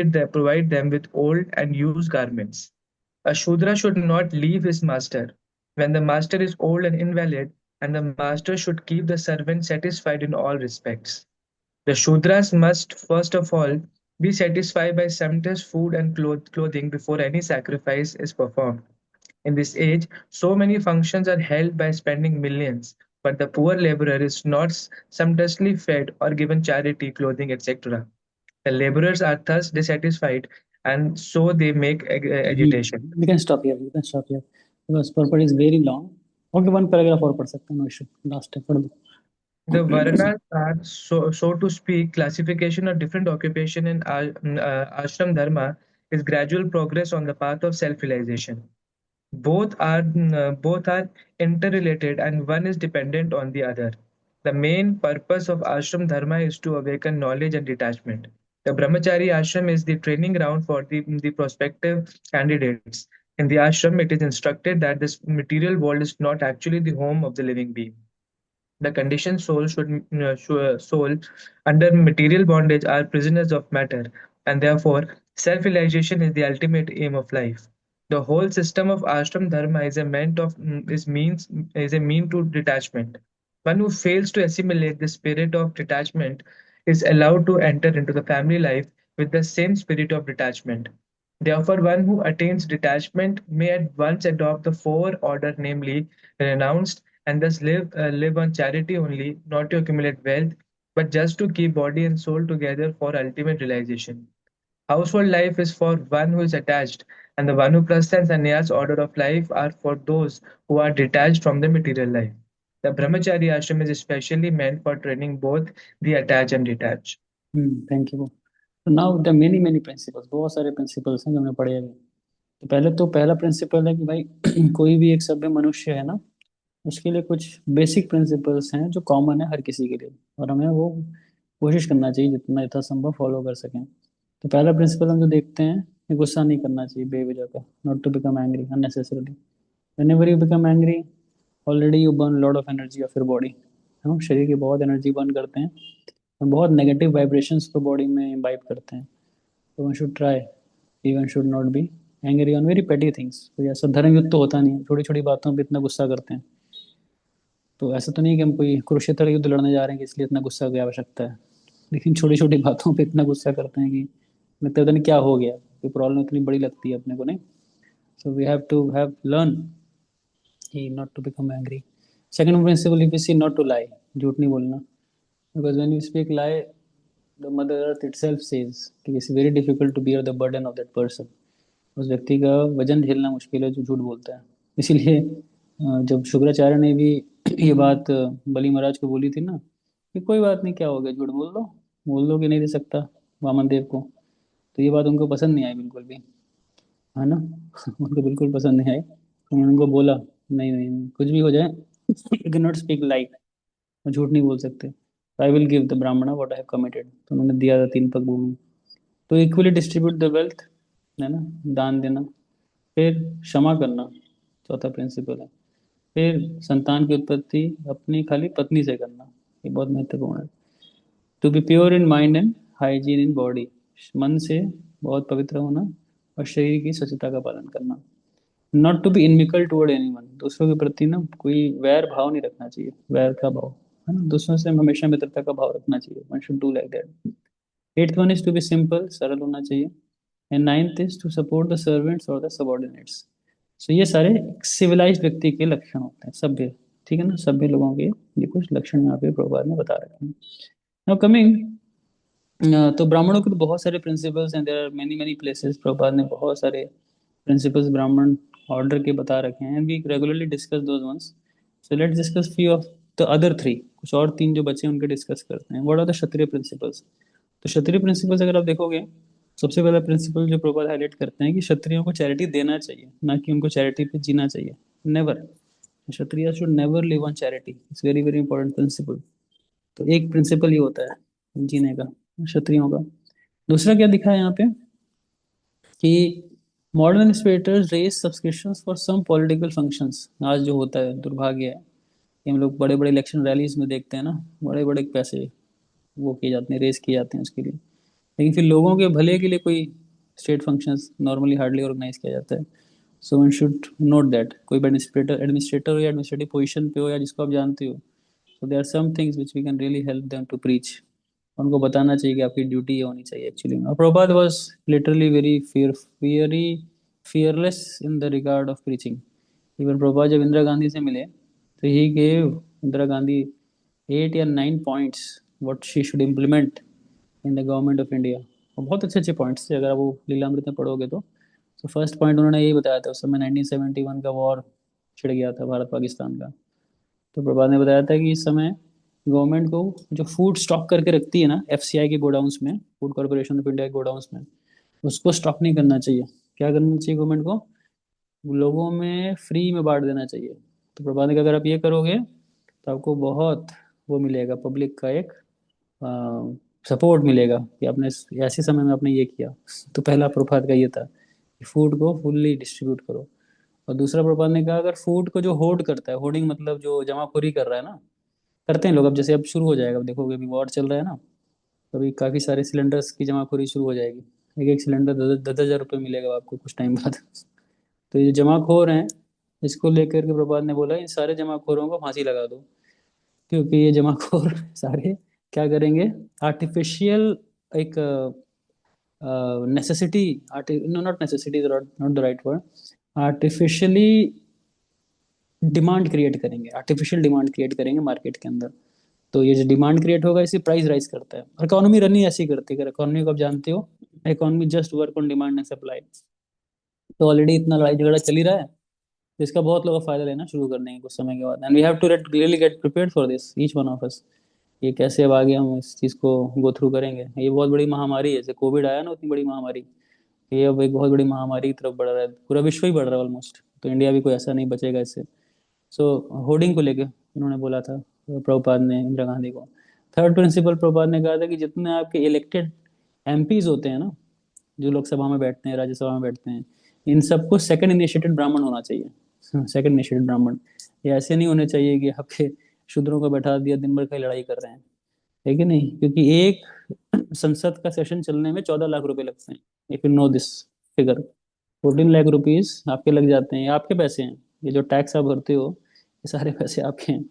them with old and used garments. A Shudra should not leave his master when the master is old and invalid, and the master should keep the servant satisfied in all respects. The Shudras must first of all be satisfied by sumptuous food and clothing before any sacrifice is performed. In this age, so many functions are held by spending millions, but the poor laborer is not sumptuously fed or given charity, clothing, etc. The laborers are thus dissatisfied, and so they make agitation. We can stop here. We can stop here because purport is very long. Okay, one paragraph और पढ़ सकते हैं, no issue. Last time पढ़ दो. The Varnas are, so to speak, classification of different occupation in ashram dharma is gradual progress on the path of self-realization. Both are interrelated and one is dependent on the other. The main purpose of ashram dharma is to awaken knowledge and detachment. The brahmachari ashram is the training ground for the prospective candidates. In the ashram, it is instructed that this material world is not actually the home of the living being. The conditioned soul under material bondage are prisoners of matter, and therefore self-realization is the ultimate aim of life. The whole system of ashram dharma is a meant of is a mean to detachment. One who fails to assimilate the spirit of detachment is allowed to enter into the family life with the same spirit of detachment. Therefore, one who attains detachment may at once adopt the four order, namely renounced, and thus live on charity only, not to accumulate wealth, but just to keep body and soul together for ultimate realization. Household life is for one who is attached, and the Vanuprastha and Sannyas order of life are for those who are detached from the material life. The Brahmachari ashram is especially meant for training both the attached and detached. Thank you. So now there are many principles. बहुत सारे principles हैं जो हमने पढ़े अभी. तो पहला principle है कि भाई कोई भी एक सभ्य मनुष्य है ना, उसके लिए कुछ बेसिक प्रिंसिपल्स हैं जो कॉमन है हर किसी के लिए, और हमें वो कोशिश करना चाहिए जितना यथासंभव फॉलो कर सकें. तो पहला प्रिंसिपल हम जो देखते हैं कि गुस्सा नहीं करना चाहिए बेवजह का, not to become angry unnecessarily. Whenever you become angry, already you burn lot of energy of your body. हम शरीर की बहुत एनर्जी बर्न करते हैं, हम बहुत नेगेटिव वाइब्रेशंस को बॉडी में इम्बाइब करते हैं. तो one should try, even should not be angry on very petty things. कोई ऐसा धर्म युद्ध तो होता नहीं है, छोटी छोटी बातों पर इतना गुस्सा करते हैं. तो ऐसा तो नहीं कि हम कोई कुरुक्षेत्र युद्ध लड़ने जा रहे हैं कि इसलिए इतना गुस्सा की आवश्यकता है, लेकिन छोटी छोटी बातों पे इतना गुस्सा करते हैं कि मतलब पता नहीं क्या हो गया, कोई प्रॉब्लम इतनी बड़ी लगती है अपने को, नहीं. So we have to have learn he not to become angry. Second principle if you see not to lie, झूठ नहीं बोलना. Because when you speak lie, the mother earth itself says कि it's very difficult to bear the burden of that person. उस व्यक्ति का वजन झेलना मुश्किल है जो झूठ बोलता है. इसीलिए जब शुक्राचार्य ने भी ये बात बलि महाराज को बोली थी ना कि कोई बात नहीं, क्या हो गया, झूठ बोल दो कि नहीं दे सकता वामन देव को, तो ये बात उनको पसंद नहीं आई बिल्कुल भी, है ना. उनको बिल्कुल पसंद नहीं आई. उन्होंने उनको बोला नहीं कुछ भी हो जाए you can not speak like, झूठ नहीं बोल सकते. आई विल गिव द ब्राह्मणा व्हाट आई हैव कमिटेड. तो उन्होंने दिया था 3 पग भूमि. तो इक्वली डिस्ट्रीब्यूट द वेल्थ, है ना, दान देना. फिर क्षमा करना, चौथा प्रिंसिपल है. फिर संतान की उत्पत्ति अपनी खाली पत्नी से करना, ये बहुत महत्वपूर्ण है. To be pure in mind and hygiene in body, मन से बहुत पवित्र होना और शरीर की स्वच्छता का पालन करना. Not to be inimical toward anyone, दूसरों के प्रति ना कोई वैर भाव नहीं रखना चाहिए, वैर का भाव, है ना. दूसरों से हमेशा मित्रता का भाव रखना चाहिए. One should do like that. 8th one is to be simple, सरल होना चाहिए. And 9th is to support the servants और द सबऑर्डिनेट्स. सो ये सारे सिविलाइज्ड व्यक्ति के लक्षण होते हैं, सभ्य, ठीक है ना, सभ्य लोगों के ये कुछ लक्षण यहाँ पे प्रभुपाद ने बता रखे हैं। नाउ कमिंग, तो ब्राह्मणों के तो बहुत सारे प्रिंसिपल्स हैं, there are many many places, Prabhupada ने बहुत सारे प्रिंसिपल्स ब्राह्मण ऑर्डर के बता रखे हैं, we regularly discuss those ones. So let's discuss few of the other three, कुछ और तीन जो बचे हैं उनके डिस्कस करते हैं। What are the kshatriya principles? तो क्षत्रिय प्रिंसिपल्स अगर आप देखोगे, सबसे पहला प्रिंसिपल जो प्रभुपाद हाईलाइट करते हैं कि क्षत्रियों को चैरिटी देना चाहिए, ना कि उनको चैरिटी पे जीना चाहिए। Never, Kshatriya should never live on charity, it's very very important principle. तो एक प्रिंसिपल ये होता है जीने का क्षत्रियों का। दूसरा क्या दिखा है यहाँ पे कि modern administrators raise subscriptions for some political functions. आज जो होता है दुर्भाग्य है कि हम लोग बड़े बड़े इलेक्शन रैलीज में देखते हैं ना, बड़े बड़े पैसे वो किए जाते हैं, रेज किए जाते हैं उसके लिए, लेकिन फिर लोगों के भले के लिए कोई state functions normally hardly organise किया जाता है। So one should note that, कोई भी एडमिनिस्ट्रेटर हो या एडमिनिस्ट्रेटिव पोजीशन पे हो या जिसको आप जानते हो, so there are some things which we can really help them to preach. उनको बताना चाहिए कि आपकी ड्यूटी ये होनी चाहिए एक्चुअली में। और Prabhupada was literally very fearless in the regard of preaching. Even Prabhupada जब इंदिरा गांधी से मिले तो ही गेव इंदिरा गांधी 8 या 9 points what she should implement in the government of India. और बहुत अच्छे अच्छे पॉइंट्स थे, अगर आप वो लीलामृत में पढ़ोगे तो फर्स्ट पॉइंट उन्होंने यही बताया था, उस समय 1971 का वॉर छिड़ गया था भारत पाकिस्तान का। तो प्रभात ने बताया था कि इस समय गवर्नमेंट को जो फूड स्टॉक करके रखती है ना एफसीआई के गोडाउंस में, फूड कॉर्पोरेशन ऑफ इंडिया के गोडाउंस में, उसको स्टॉक नहीं करना चाहिए। क्या करना चाहिए गवर्नमेंट को? लोगों में फ्री में बांट देना चाहिए। तो प्रभात ने कहा अगर आप ये करोगे तो आपको बहुत वो मिलेगा, पब्लिक का एक सपोर्ट मिलेगा कि आपने ऐसे समय में आपने ये किया। तो पहला प्रभात का ये था कि फूड को फुल्ली डिस्ट्रीब्यूट करो। और दूसरा प्रभात ने कहा अगर फूड को जो होर्ड करता है, होर्डिंग मतलब जो जमाखोरी कर रहा है ना, करते हैं लोग, अब जैसे अब शुरू हो जाएगा, अब देखोगे अभी वॉर चल रहा है ना, तो अभी काफ़ी सारे सिलेंडर्स की जमाखोरी शुरू हो जाएगी। एक एक सिलेंडर 10,000 रुपये मिलेगा आपको कुछ टाइम बाद। तो ये जमाखोर हैं, इसको लेकर के प्रभात ने बोला इन सारे जमाखोरों को फांसी लगा दो, क्योंकि ये जमाखोर सारे क्या करेंगे, आर्टिफिशियल एक necessity, no not necessity, not the right word, artificially demand create करेंगे, आर्टिफिशियल डिमांड क्रिएट करेंगे मार्केट के अंदर। तो ये जो डिमांड क्रिएट होगा इसी प्राइस राइज करता है। और इकोनॉमी रन ही ऐसी करती है, अगर इकोनॉमी को आप जानते हो, economy just work on demand and supply. तो ऑलरेडी इतना लड़ाई झगड़ा चल ही रहा है, तो इसका बहुत लोग फायदा लेना शुरू कर देंगे कुछ समय के बाद। And we have to really get prepared for this, each one of us. ये कैसे अब आगे हम इस चीज़ को गो थ्रू करेंगे। ये बहुत बड़ी महामारी है, जैसे कोविड आया ना, उतनी बड़ी महामारी, ये अब एक बहुत बड़ी महामारी की तरफ बढ़ रहा है, पूरा विश्व ही बढ़ रहा है ऑलमोस्ट। तो इंडिया भी कोई ऐसा नहीं बचेगा इससे। सो होर्डिंग को लेके उन्होंने बोला था प्रभुपाद ने इंदिरा गांधी को। थर्ड प्रिंसिपल प्रभुपाद ने कहा था कि जितने आपके इलेक्टेड एमपीज होते हैं ना, जो लोकसभा में बैठते हैं, राज्यसभा में बैठते हैं, इन सबको सेकंड इनिशिएटेड ब्राह्मण होना चाहिए। सेकंड इनिशिएटेड ब्राह्मण, ये ऐसे नहीं होने चाहिए कि आपके शूद्रों को बैठा दिया, दिन भर का लड़ाई कर रहे हैं, है कि नहीं? क्योंकि एक संसद का सेशन चलने में 14 लाख रुपए लगते हैं। If you no this figure, 14 lakh rupees आपके लग जाते हैं, ये आपके पैसे हैं, ये जो टैक्स आप भरते हो ये सारे पैसे आपके हैं।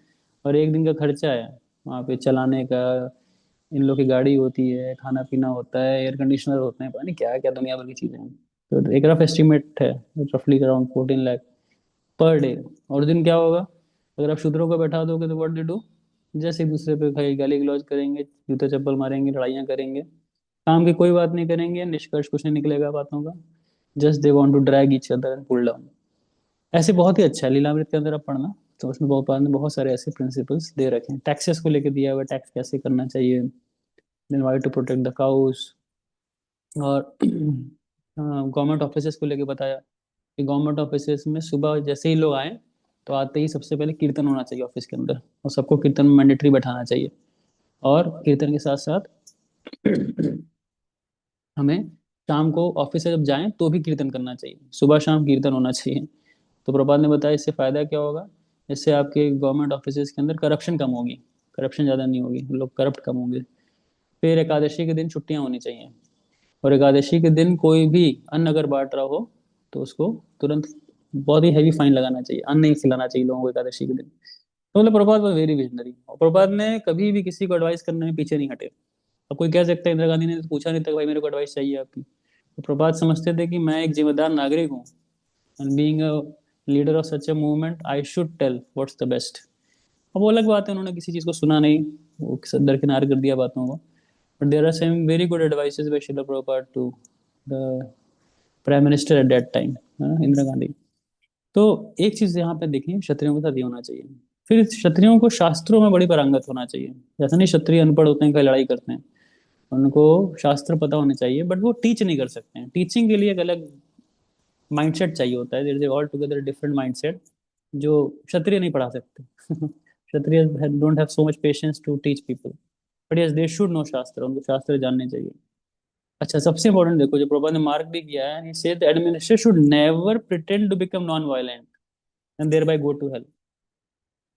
और एक दिन का खर्चा है वहाँ पे चलाने का, इन लोग की गाड़ी होती है, खाना पीना होता है, एयर कंडीशनर होते हैं, पता नहीं क्या क्या दुनिया भर की चीज़ें हैं। तो एक रफ एस्टिमेट है, रफली अराउंड 14 लाख पर डे। और दिन क्या होगा अगर आप शूद्रों को बैठा दोगे, तो व्हाट दे डू, जैसे एक दूसरे पे खाली गाली गलौज करेंगे, जूते चप्पल मारेंगे, लड़ाइयाँ करेंगे, काम की कोई बात नहीं करेंगे, निष्कर्ष कुछ नहीं निकलेगा बातों का। Just they want to drag each other and pull down. ऐसे बहुत ही अच्छा है लीलामृत के अंदर आप पढ़ना, तो उसमें भोपाल ने बहुत सारे ऐसे प्रिंसिपल्स दे रखे हैं। टैक्सेस को लेकर दिया हुआ है, टैक्स कैसे करना चाहिए, then why to protect the cows. और गवर्नमेंट ऑफिसेस को लेकर बताया कि गवर्नमेंट ऑफिसेस में सुबह जैसे ही लोग आए तो आते ही सबसे पहले कीर्तन होना चाहिए ऑफिस के अंदर, और सबको कीर्तन में मैंडेटरी बैठाना चाहिए। और कीर्तन के साथ साथ हमें शाम को ऑफिस से जब जाएं तो भी कीर्तन करना चाहिए, सुबह शाम कीर्तन होना चाहिए। तो प्रभात ने बताया इससे फ़ायदा क्या होगा, इससे आपके गवर्नमेंट ऑफिस के अंदर करप्शन कम होगी, करप्शन ज़्यादा नहीं होगी, लोग करप्ट कम होंगे। फिर एकादशी के दिन छुट्टियां होनी चाहिए, और एकादशी के दिन कोई भी अन्न अगर बांट रहा हो तो उसको तुरंत बहुत ही हैवी फाइन लगाना चाहिए, अन्न नहीं खिलाना चाहिए लोगों को एकादशी के दिन। तो मतलब प्रभात वॉज वेरी विजनरी, और प्रभात ने कभी भी किसी को एडवाइस करने में पीछे नहीं हटे। अब कोई कह सकता है इंदिरा गांधी ने तो पूछा नहीं था भाई मेरे को एडवाइस चाहिए आपकी, तो प्रभात समझते थे कि मैं एक जिम्मेदार नागरिक हूँ, and being a leader of such a movement I should tell what's the best. अब वो अलग बात है, उन्होंने किसी चीज़ को सुना नहीं, वो दरकिनार कर दिया बातों को। But there are some very good advices by Srila Prabhupada to the prime minister at that time, Indira Gandhi. तो एक चीज यहाँ पे देखिए, क्षत्रियों के साथ ये होना चाहिए। फिर क्षत्रियों को शास्त्रों में बड़ी पारंगत होना चाहिए। जैसा नहीं क्षत्रिय अनपढ़ होते हैं, कई लड़ाई करते हैं, उनको शास्त्र पता होने चाहिए, बट वो टीच नहीं कर सकते हैं। टीचिंग के लिए एक अलग माइंडसेट चाहिए होता है, there is all together different mindset, जो क्षत्रिय नहीं पढ़ा सकते। Kshatriya don't have so much patience to teach people, but yes they should know shastra, उनको शास्त्र जानने चाहिए। अच्छा, सबसे इंपॉर्टेंट देखो, जो प्रभुपाद ने मार्क भी किया है, he said the administrator should never pretend to become nonviolent and thereby go to hell.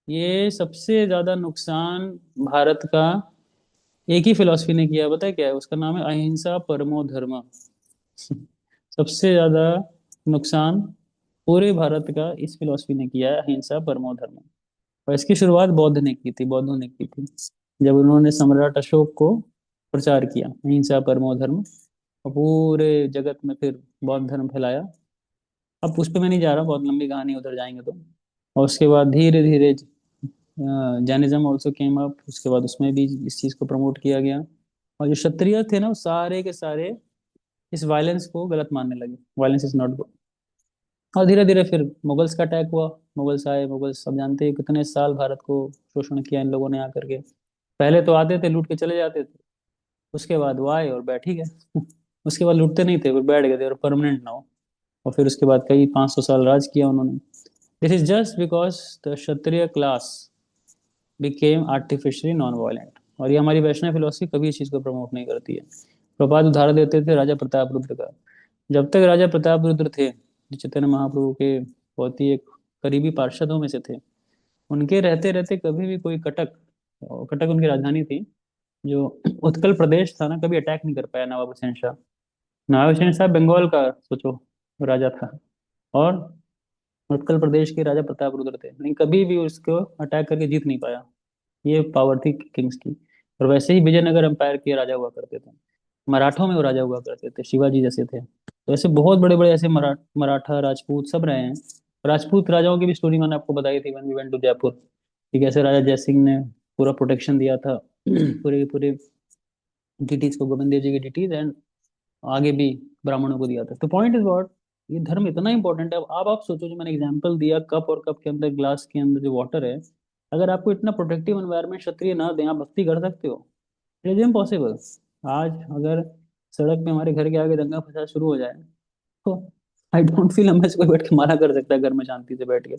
ये सबसे ज्यादा नुकसान भारत का एक ही फिलॉसफी ने किया, पता है क्या है? उसका नाम है अहिंसा परमो धर्म। सबसे ज्यादा नुकसान पूरे भारत का इस फिलॉसफी ने किया है, अहिंसा परमो धर्म। और इसकी शुरुआत बौद्ध ने की थी, बौद्धों ने की थी, जब उन्होंने सम्राट अशोक को प्रचार किया अहिंसा परमो धर्म, और पूरे जगत में फिर बौद्ध धर्म फैलाया। अब उस पर मैं नहीं जा रहा, बहुत लंबी कहानी, उधर जाएंगे तो। और उसके बाद धीरे धीरे जैनिज्म ऑल्सो केम अप, उसके बाद उसमें भी इस चीज़ को प्रमोट किया गया। और जो क्षत्रिय थे ना, वो सारे के सारे इस वायलेंस को गलत मानने लगे, वायलेंस इज नॉट गुड। और धीरे धीरे फिर मुगल्स का अटैक हुआ, मुगल्स आए, मुगल्स सब जानते हैं कितने साल भारत को शोषण किया इन लोगों ने आकर के। पहले तो आते थे, लूट के चले जाते थे, उसके बाद वो आए और बैठ ही गए। उसके बाद लूटते नहीं थे, फिर बैठ गए थे, और परमानेंट ना हो। और फिर उसके बाद कई 500 साल राज किया उन्होंने। This is just because the kshatriya class became artificially non violent. और ये हमारी वैष्णव फिलोसफी कभी इस चीज़ को प्रमोट नहीं करती है। प्रभात उदाहरण देते थे राजा प्रताप रुद्र का। जब तक राजा प्रताप रुद्र थे, जो चैतन्य महाप्रभु के बहुत ही एक करीबी पार्षदों में से थे, उनके रहते रहते कभी भी कोई कटक, और कटक उनकी राजधानी थी, जो उत्कल प्रदेश था ना, कभी अटैक नहीं कर पाया नवाब हुसैन शाह। नवाब हुसैन शाह बंगाल का सोचो राजा था, और उत्कल प्रदेश के राजा प्रताप रुद्र थे, लेकिन कभी भी उसको अटैक करके जीत नहीं पाया। ये पावर थी किंग्स की। और वैसे ही विजयनगर एम्पायर के राजा हुआ करते थे, मराठों में वो राजा हुआ करते थे, शिवाजी जैसे थे। तो ऐसे बहुत बड़े बड़े ऐसे मराठा राजपूत सब रहे हैं। राजपूत राजाओं की भी स्टोरी मैंने आपको बताई थी when we went to Jaipur, कि कैसे राजा जय सिंह ने पूरा प्रोटेक्शन दिया था पूरे पूरे डिटीज को, गोविंद देव जी की डिटीज, एंड आगे भी ब्राह्मणों को दिया था। तो पॉइंट इज व्हाट, ये धर्म इतना इंपॉर्टेंट है। अब आप सोचो, जो मैंने एग्जांपल दिया, कप और कप के अंदर, ग्लास के अंदर जो वाटर है, अगर आपको इतना प्रोटेक्टिव एनवायरनमेंट क्षत्रिय ना दें, आप भक्ति कर सकते हो? It is impossible. आज अगर सड़क पे हमारे घर के आगे दंगा फसाद शुरू हो जाए, तो आई डोंट फील हमें से कोई बैठ के मना कर सकता है घर में शांति से बैठ के।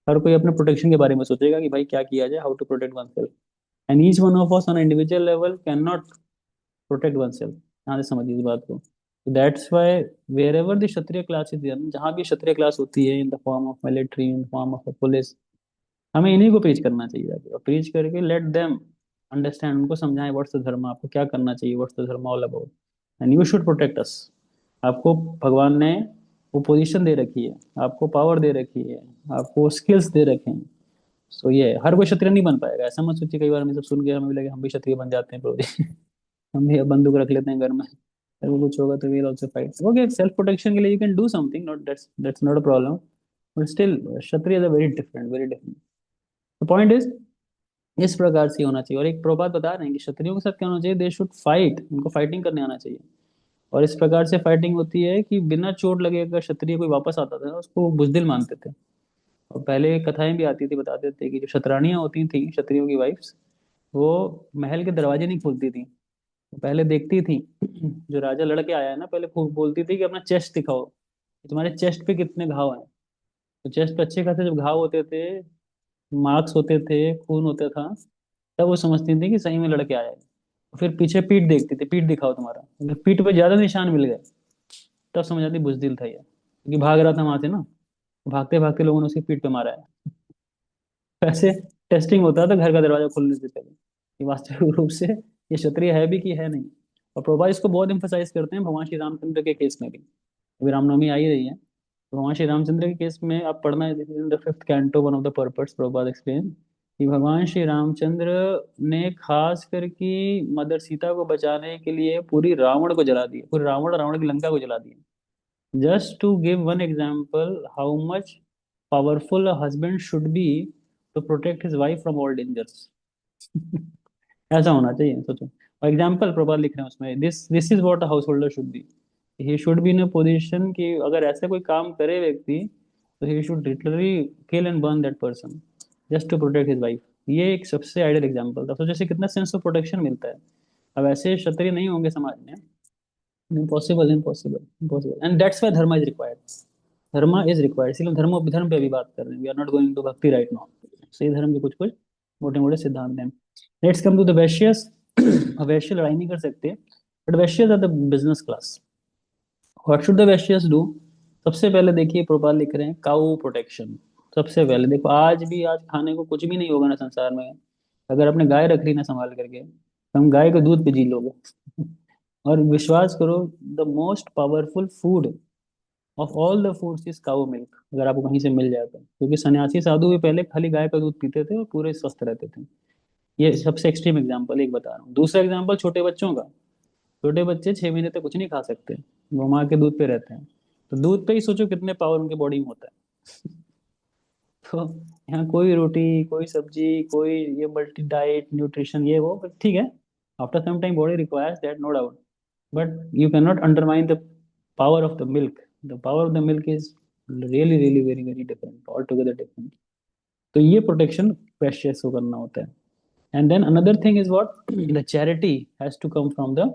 हर कोई अपने प्रोटेक्शन के बारे में सोचेगा कि भाई क्या किया जाए, how to protect oneself, and each one of us on individual level can not protect oneself. यहाँ से समझिए इस बात को। That's why wherever the kshatriya class is, जहाँ भी क्षत्रिय क्लास होती है, in the form of military, in the form of police, हमें इन्हीं को प्रीच करना चाहिए जाके, और प्रीच करके लेट देम अंडरस्टैंड, उनको समझाएं व्हाट्स द धर्म, आपको क्या करना चाहिए, व्हाट्स द धर्म all about, and you should protect us. आपको भगवान ने वो पोजीशन दे रखी है, आपको पावर दे रखी है, आपको स्किल्स दे रखे हैं। सो ये हर कोई क्षत्रिय नहीं बन पाएगा, ऐसा मत सोचिए। कई बार हमें सब सुन के हमें भी लगे हम भी क्षत्रिय बन जाते हैं प्रभु जी। हम भी अब बंदूक रख लेते हैं घर में, अगर वो कुछ होगा तो we'll also fight. Okay, self protection के लिए you can do something, not that's not a problem, but still kshatriya is a very different, very different. The point is, इस प्रकार से होना चाहिए। और एक प्रभात बता रहे हैं कि क्षत्रियों के साथ क्या होना चाहिए, दे शुड फाइट, उनको फाइटिंग करने आना चाहिए। और इस प्रकार से फाइटिंग होती है कि बिना चोट लगे अगर क्षत्रिय कोई वापस आता था, उसको वो बुजदिल मानते थे। और पहले कथाएं भी आती थी, बताते थे कि जो क्षत्राणियां होती थी, क्षत्रियों की वाइफ्स, वो महल के दरवाजे नहीं खोलती थी, वो पहले देखती थी जो राजा लड़के आया है ना, पहले खूब बोलती थी कि अपना चेस्ट दिखाओ, तुम्हारे चेस्ट पे कितने घाव हैं। तो चेस्ट पे अच्छे खासे जब घाव होते थे, मार्क्स होते थे, खून होता था, तब वो समझती थी कि सही में लड़के आए हैं। फिर पीछे पीठ देखती थी, पीठ दिखाओ तुम्हारा, अगर पीठ पे ज्यादा निशान मिल गए, तब समझ आती बुजदिल था ये, क्योंकि भाग रहा था वहां से ना, भागते भागते लोगों ने उसकी पीठ पे मारा है। वैसे टेस्टिंग होता था घर का दरवाजा खोलने से पहले, कि वास्तविक रूप से ये क्षत्रिय है भी कि है नहीं। और प्रभुपाद इसको बहुत एम्फोसाइज करते हैं भगवान श्री रामचंद्र के केस में भी। अभी रामनवमी आ ही रही है, तो भगवान श्री रामचंद्र के केस में आप पढ़ना है, in the fifth canto one of the purpose Prabhupada explain, कि भगवान श्री रामचंद्र ने खास करके मदर सीता को बचाने के लिए पूरी रावण को जला दिया, पूरी रावण, रावण की लंका को जला दिया। Just to give one example, how much powerful a husband should be to protect his wife from all dangers. ऐसा होना चाहिए, सोचो। फॉर एग्जाम्पल प्रभात लिख रहे हैं उसमें, this is what a householder should be. He should be in a position कि अगर ऐसा कोई काम करे व्यक्ति, तो he should literally kill and burn that person just to protect his wife. ये एक सबसे आइडियल एग्जाम्पल था। सोचो, जैसे कितना सेंस ऑफ प्रोटेक्शन मिलता है। अब ऐसे क्षत्रिय नहीं होंगे समाज में, impossible impossible impossible, and that's why dharma is required. Dharma is required, इसलिए धर्म पे अभी बात कर रहे हैं। We are not going to bhakti right now. सही धर्म के कुछ कुछ मोटे मोटे सिद्धांत हैं। Let's come to the vaishyas. वैश्य लड़ाई नहीं कर सकते, but vaishyas are the business class. What should the vaishyas do? सबसे पहले देखिए, प्रोपाल लिख रहे हैं काऊ प्रोटेक्शन। सबसे पहले देखो, आज भी, आज खाने को कुछ भी नहीं होगा ना संसार में, अगर आपने गाय रख ली ना संभाल करके, तो हम गाय के दूध पे जी लोगे। और विश्वास करो, the most powerful food of all the foods is cow milk, अगर आपको कहीं से मिल जाए तो। क्योंकि सन्यासी साधु भी पहले खाली गाय का दूध पीते थे और पूरे स्वस्थ रहते थे। ये सबसे एक्सट्रीम एग्जाम्पल एक बता रहा हूँ। दूसरा एग्जाम्पल छोटे बच्चों का। छोटे बच्चे 6 महीने तक कुछ नहीं खा सकते, वो माँ के दूध पे रहते हैं। तो दूध पे ही सोचो कितने पावर उनके बॉडी में होता है। तो यहाँ कोई रोटी, कोई सब्जी, कोई ये मल्टी डाइट न्यूट्रिशन ये वो, but ठीक है, after some time body requires that, no doubt. But you can not undermine the power of the milk. The power of the milk is really really very very different, all together different. तो ये protection precious को करना होता है। And then another thing is what, the charity has to come from the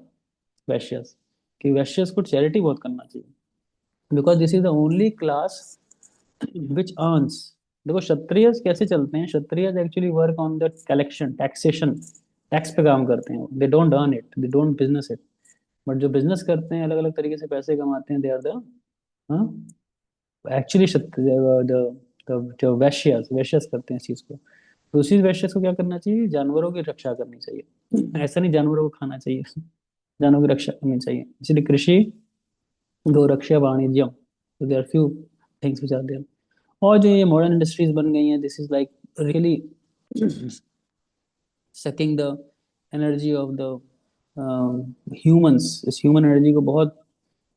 Vaishyas. कि वैश्यस को charity बहुत करना चाहिए, because this is the only class which earns. देखो क्षत्रिय कैसे चलते हैं, kshatriya actually work on the collection, taxation, tax पे काम करते हैं। They don't earn it, they don't business it. But जो बिजनेस करते हैं, अलग अलग तरीके से पैसे कमाते हैं, they are the actually kshatriya. जो वैश्यस वैश्यस करते हैं इस चीज को। तो उसी वैश्यस को क्या करना चाहिए? जानवरों की रक्षा करनी चाहिए। ऐसा नहीं जानवरों को खाना चाहिए, जानवरों की रक्षा करनी चाहिए। इसलिए कृषि, गौरक्षा, वाणिज्यम, तो there are few things which are there. और जो ये मॉडर्न इंडस्ट्रीज बन गई हैं, this is like really sucking the energy of the humans. इस ह्यूमन एनर्जी को बहुत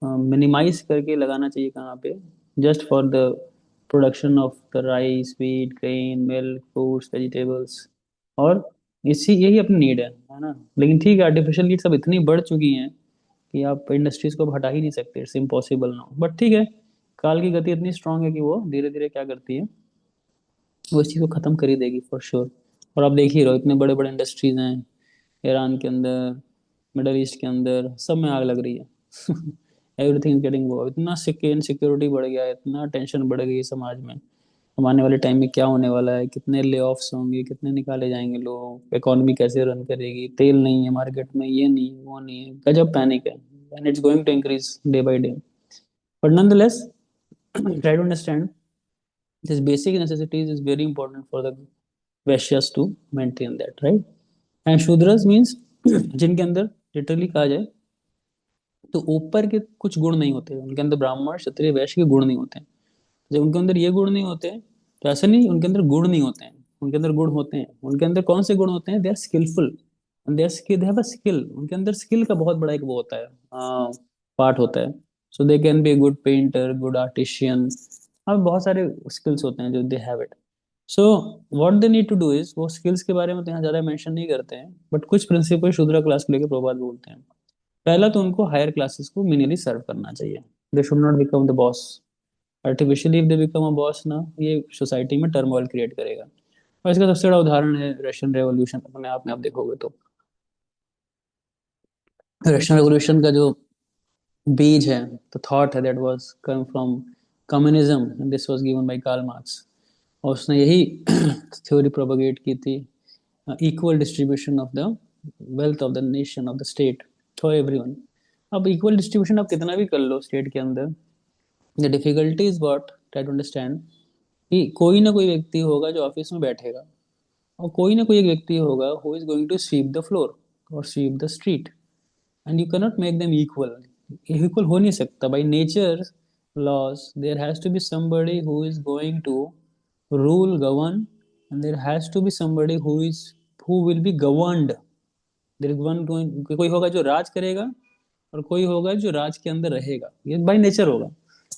मिनिमाइज करके लगाना चाहिए कहाँ पे? Just for the production of the rice, wheat, grain, milk, fruits, vegetables. और इसी यही अपनी नीड है ना। लेकिन ठीक है, आर्टिफिशियल नीड सब इतनी बढ़ चुकी हैं कि आप इंडस्ट्रीज को अब हटा ही नहीं सकते, इट्स इम्पॉसिबल नाउ। बट ठीक है, काल की गति इतनी स्ट्रांग है कि वो धीरे धीरे क्या करती है, वो इस चीज़ को ख़त्म कर ही देगी फॉर श्योर। और आप देख ही रहो, इतने बड़े बड़े इंडस्ट्रीज हैं ईरान के अंदर, मिडल ईस्ट के अंदर, सब में आग लग रही है। एवरीथिंग इज गेटिंग वो। इतना इनसिक्योरिटी बढ़ गया है, इतना टेंशन बढ़ गई है समाज में। हम आने वाले टाइम में क्या होने वाला है, कितने ले ऑफ्स होंगे, कितने निकाले जाएंगे लोग, इकोनॉमी कैसे रन करेगी, तेल नहीं है मार्केट में, ये नहीं है, वो नहीं है, गजब पैनिक है। And it's going to increase day by day. But nonetheless, try to understand this basic necessities is very important for the Vaishyas to maintain that, right? And Shudras means जिनके अंदर लिटरली कहा जाए तो ऊपर के कुछ गुण नहीं होते उनके अंदर, ब्राह्मण क्षत्रिय वैश्य के गुण नहीं होते हैं। जब उनके अंदर ये गुण नहीं होते हैं, तो ऐसा नहीं उनके अंदर गुण नहीं होते हैं, उनके अंदर गुण होते हैं। उनके अंदर कौन से गुण होते हैं? They are skillful, they are skill, they have a skill. उनके अंदर स्किल का बहुत बड़ा एक वो होता है, पार्ट होता है। So they can be good painter, good artisan. अब बहुत सारे स्किल्स होते हैं जो they have it. So what they need to do is, वो स्किल्स के बारे में तो यहाँ ज्यादा मेंशन नहीं करते हैं, बट कुछ प्रिंसिपल शूद्र क्लास को लेकर प्रभात बोलते हैं। पहला तो उनको हायर क्लासेस को मिनिमली सर्व करना चाहिए। They should not become the boss. Artificially if they become a boss ना, ये सोसाइटी में टर्मोइल क्रिएट करेगा। और इसका सबसे बड़ा उदाहरण है रशियन रेवोल्यूशन। अपने आप में आप देखोगे तो रशियन रेवोल्यूशन का जो बीज है, द थॉट है, that was come from communism, this was given by Karl Marx. और उसने यही थ्योरी प्रोपगेट की थी, equal distribution of the wealth of the nation, of the state, for everyone. अब इक्वल डिस्ट्रीब्यूशन आप कितना भी कर लो स्टेट के अंदर, the difficulty is what, try to understand कि कोई ना कोई व्यक्ति होगा जो ऑफिस में बैठेगा, और कोई ना कोई एक व्यक्ति होगा who is going to sweep the floor और sweep the street. And you can not make them equal. Equal हो नहीं सकता by nature laws. There has to be somebody who is going to rule, govern, and there has to be somebody who will be governed. There is one कोई होगा जो राज करेगा, और कोई होगा जो राज के अंदर रहेगा। ये बाय नेचर होगा।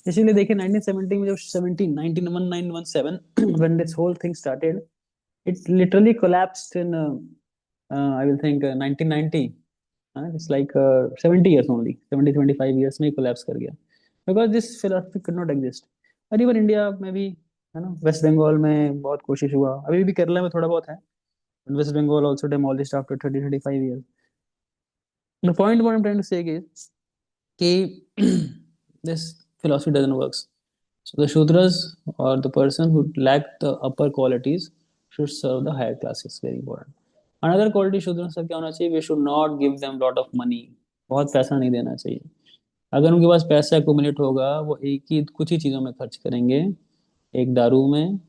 इसीलिए देखिए 1970 में जब 1917 when this whole thing started, it literally collapsed in I will think 1990. It's like 70 years only, 75 years में ही collapse कर गया, because this philosophy could not exist. और even इंडिया में भी, है ना, वेस्ट बंगाल में बहुत कोशिश हुआ, अभी भी केरला में थोड़ा बहुत है, West Bengal also demolished after 30-35 years. The point what I'm trying to say is कि this philosophy doesn't work. So the Shudras or the person who lack the upper qualities should serve the higher classes. Very important. Another quality Shudras का क्या होना चाहिए? We should not give them lot of money. बहुत पैसा नहीं देना चाहिए. अगर उनके पास पैसा एक्यूमुलेट होगा, वो एक ही कुछ ही चीज़ों में खर्च करेंगे, एक दारू में,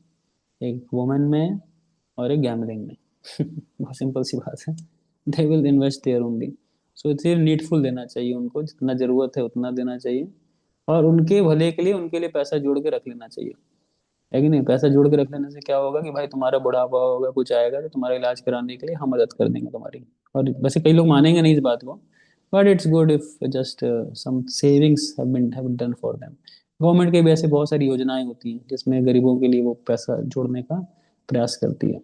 एक वुमेन में, और एक गैमलिंग में. बहुत सिंपल सी बात है. They will invest there only. So it's needful देना चाहिए उनको, जितना ज़रूरत है उतना देना चाहिए, और उनके भले के लिए उनके लिए पैसा जोड़ के रख लेना चाहिए, है कि नहीं? पैसा जोड़ के रख लेने से क्या होगा कि भाई तुम्हारा बुढ़ापा होगा, कुछ आएगा तो तुम्हारा इलाज कराने के लिए हम मदद कर देंगे तुम्हारी. और वैसे कई लोग मानेंगे नहीं इस बात को, but it's good if just some savings have been done for them. Government के भी ऐसे बहुत सारी योजनाएं होती हैं जिसमें गरीबों के लिए वो पैसा जोड़ने का प्रयास करती है.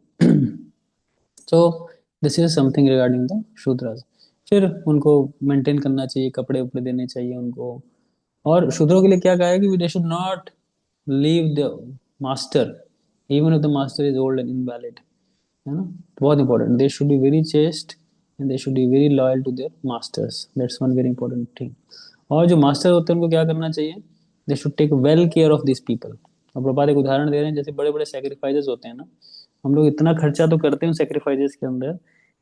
सो this is something regarding the Shudras. फिर उनको मेंटेन करना चाहिए, कपड़े उपड़े देने चाहिए उनको. और शूद्रों के लिए क्या कहा है कि they should not leave the master even if the master is old and invalid, है ना? बहुत important. They should be very chaste and they should be very loyal to their masters. That's one very important thing. और जो master होते हैं उनको क्या करना चाहिए? They should take well care of this people. अब प्रभात एक उदाहरण दे रहे हैं, जैसे बड़े बड़े सेक्रीफाइसेस होते हैं ना, हम लोग इतना खर्चा तो करते हैं सेक्रीफाइसेस के अंदर,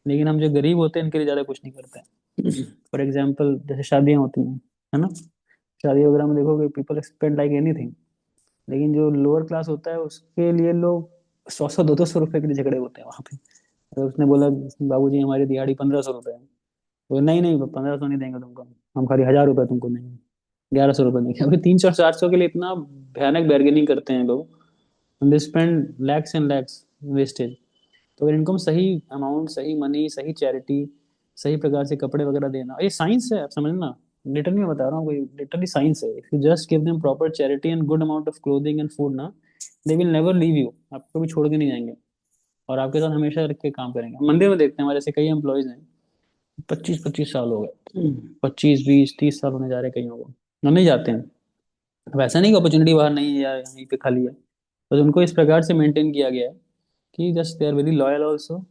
लेकिन हम जो गरीब होते हैं इनके लिए ज़्यादा कुछ नहीं करते हैं. फॉर एग्जाम्पल जैसे शादियाँ होती हैं, है ना, शादी वगैरह में देखोगे पीपल एक्सपेक्ट लाइक एनीथिंग, लेकिन जो लोअर क्लास होता है उसके लिए लोग 100 200 रुपए के लिए झगड़े होते हैं वहाँ पे. अगर उसने बोला बाबूजी हमारी दिहाड़ी 1500 रुपये है, तो नहीं नहीं 1500 नहीं देंगे तुमको, हम खाली 1000 रुपये तुमको देंगे, 1100 रुपये देंगे. अभी 300 400 के लिए इतना भयानक बैर्गेनिंग करते हैं लोग. They spend lakhs and lakhs wastage. तो अगर इनको सही अमाउंट, सही मनी, सही चैरिटी, सही प्रकार से कपड़े वगैरह देना, ये साइंस है, आप समझना. लिटरली मैं बता रहा हूँ, कोई लिटरली साइंस है. If you just give them proper charity and good amount of clothing and food ना, they will never leave you. आपको भी छोड़ के नहीं जाएंगे और आपके साथ हमेशा रख के काम करेंगे. मंदिर में देखते हैं हमारे ऐसे कई एम्प्लॉयज हैं, 25-25 साल हो गए, 25-20-30 साल होने जा रहे हैं कईयों को, हम नहीं जाते हैं. वैसा नहीं कि अपॉर्चुनिटी बाहर नहीं है या यहीं पे खाली है, बस उनको इस प्रकार से मेंटेन किया गया है कि just they are very loyal also,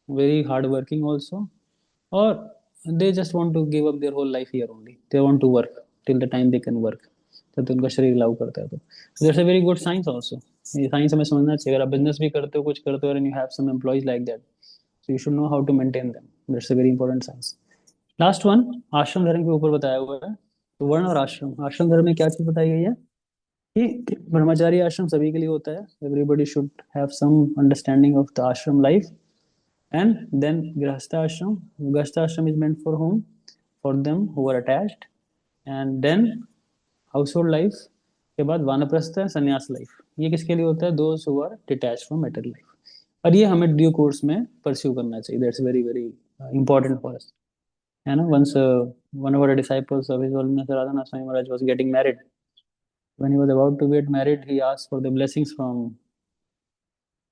very hardworking also, or they just want to give up their whole life here only. They want to work till the time they can work. जब तक उनका शरीर allow करता है तो that's a very good science also. ये science हमें समझना चाहिए. अगर आप बिजनेस भी करते हो, कुछ करते हो, and you have some employees like that, so you should know how to maintain them. That's a very important science. Last one ashram dharma के ऊपर बताया हुआ है. तो वर्ण और आश्रम, आश्रम धर्म में क्या चीज बताई गई है कि ब्रह्मचारी आश्रम सभी के लिए होता है. Everybody should have some understanding of the ashram life. And then Grihastha Ashram. Grihastha Ashram is meant for whom? For them who are attached. And then household life के बाद वानप्रस्थ है, संन्यास लाइफ. ये किसके लिए होता है? Those who are detached from material life. और ये हमें ड्यू कोर्स में परस्यू करना चाहिए. That's very very important for us. है ना? Once one of our disciples of His Holiness Radhana Swami Maharaj was getting married. When he was about to get married, he asked for the blessings from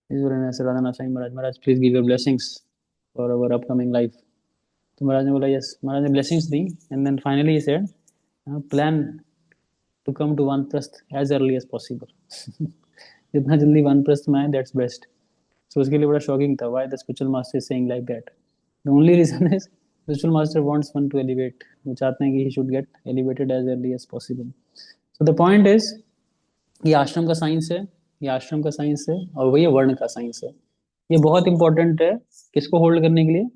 His Holiness Radhana Swami Maharaj. Maharaj, please give your blessings for our upcoming life. तो महाराज ने बोला yes. Maharaj ने blessings दी and then finally he said plan to come to vanaprastha as early as possible. जितना जल्दी वानप्रस्थ में आए दैट्स बेस्ट. सो उसके लिए बड़ा शॉकिंग था. Why the spiritual master is saying like that? The only reason is spiritual master wants one to elevate. वो चाहते हैं कि he should get elevated as early as possible. So the point is ये आश्रम का science है, ये आश्रम का science है, और वही वर्ण का साइंस है. ये बहुत इंपॉर्टेंट है किसको होल्ड करने के लिए?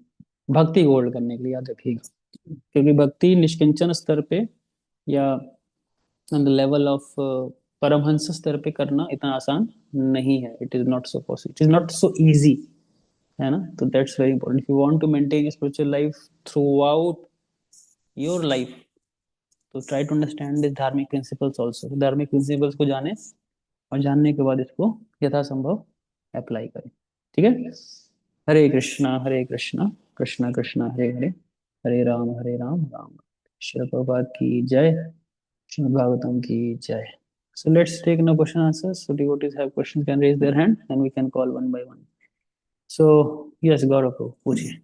भक्ति को होल्ड करने के लिए, याद रखिएगा. क्योंकि भक्ति निष्किंचन स्तर पे या on the level of paramahamsa स्तर पे करना इतना आसान नहीं है. It is not so possible, it is not so easy, है ना? तो that's very important. If you want to maintain spiritual life throughout your life, तो ट्राई टू अंडरस्टैंड दिस धार्मिक प्रिंसिपल्स ऑल्सो. धार्मिक प्रिंसिपल्स को जाने और जानने के बाद इसको यथासंभव अप्लाई करें. ठीक है? हरे कृष्णा कृष्णा कृष्णा हरे हरे, हरे राम राम राम. श्री प्रभुपाद की जय. श्रीमद् भागवतम की जय. So let's take now question answers. So devotees have questions can raise their hand and we can call one by one. So yes, Gaurav, पूछिए.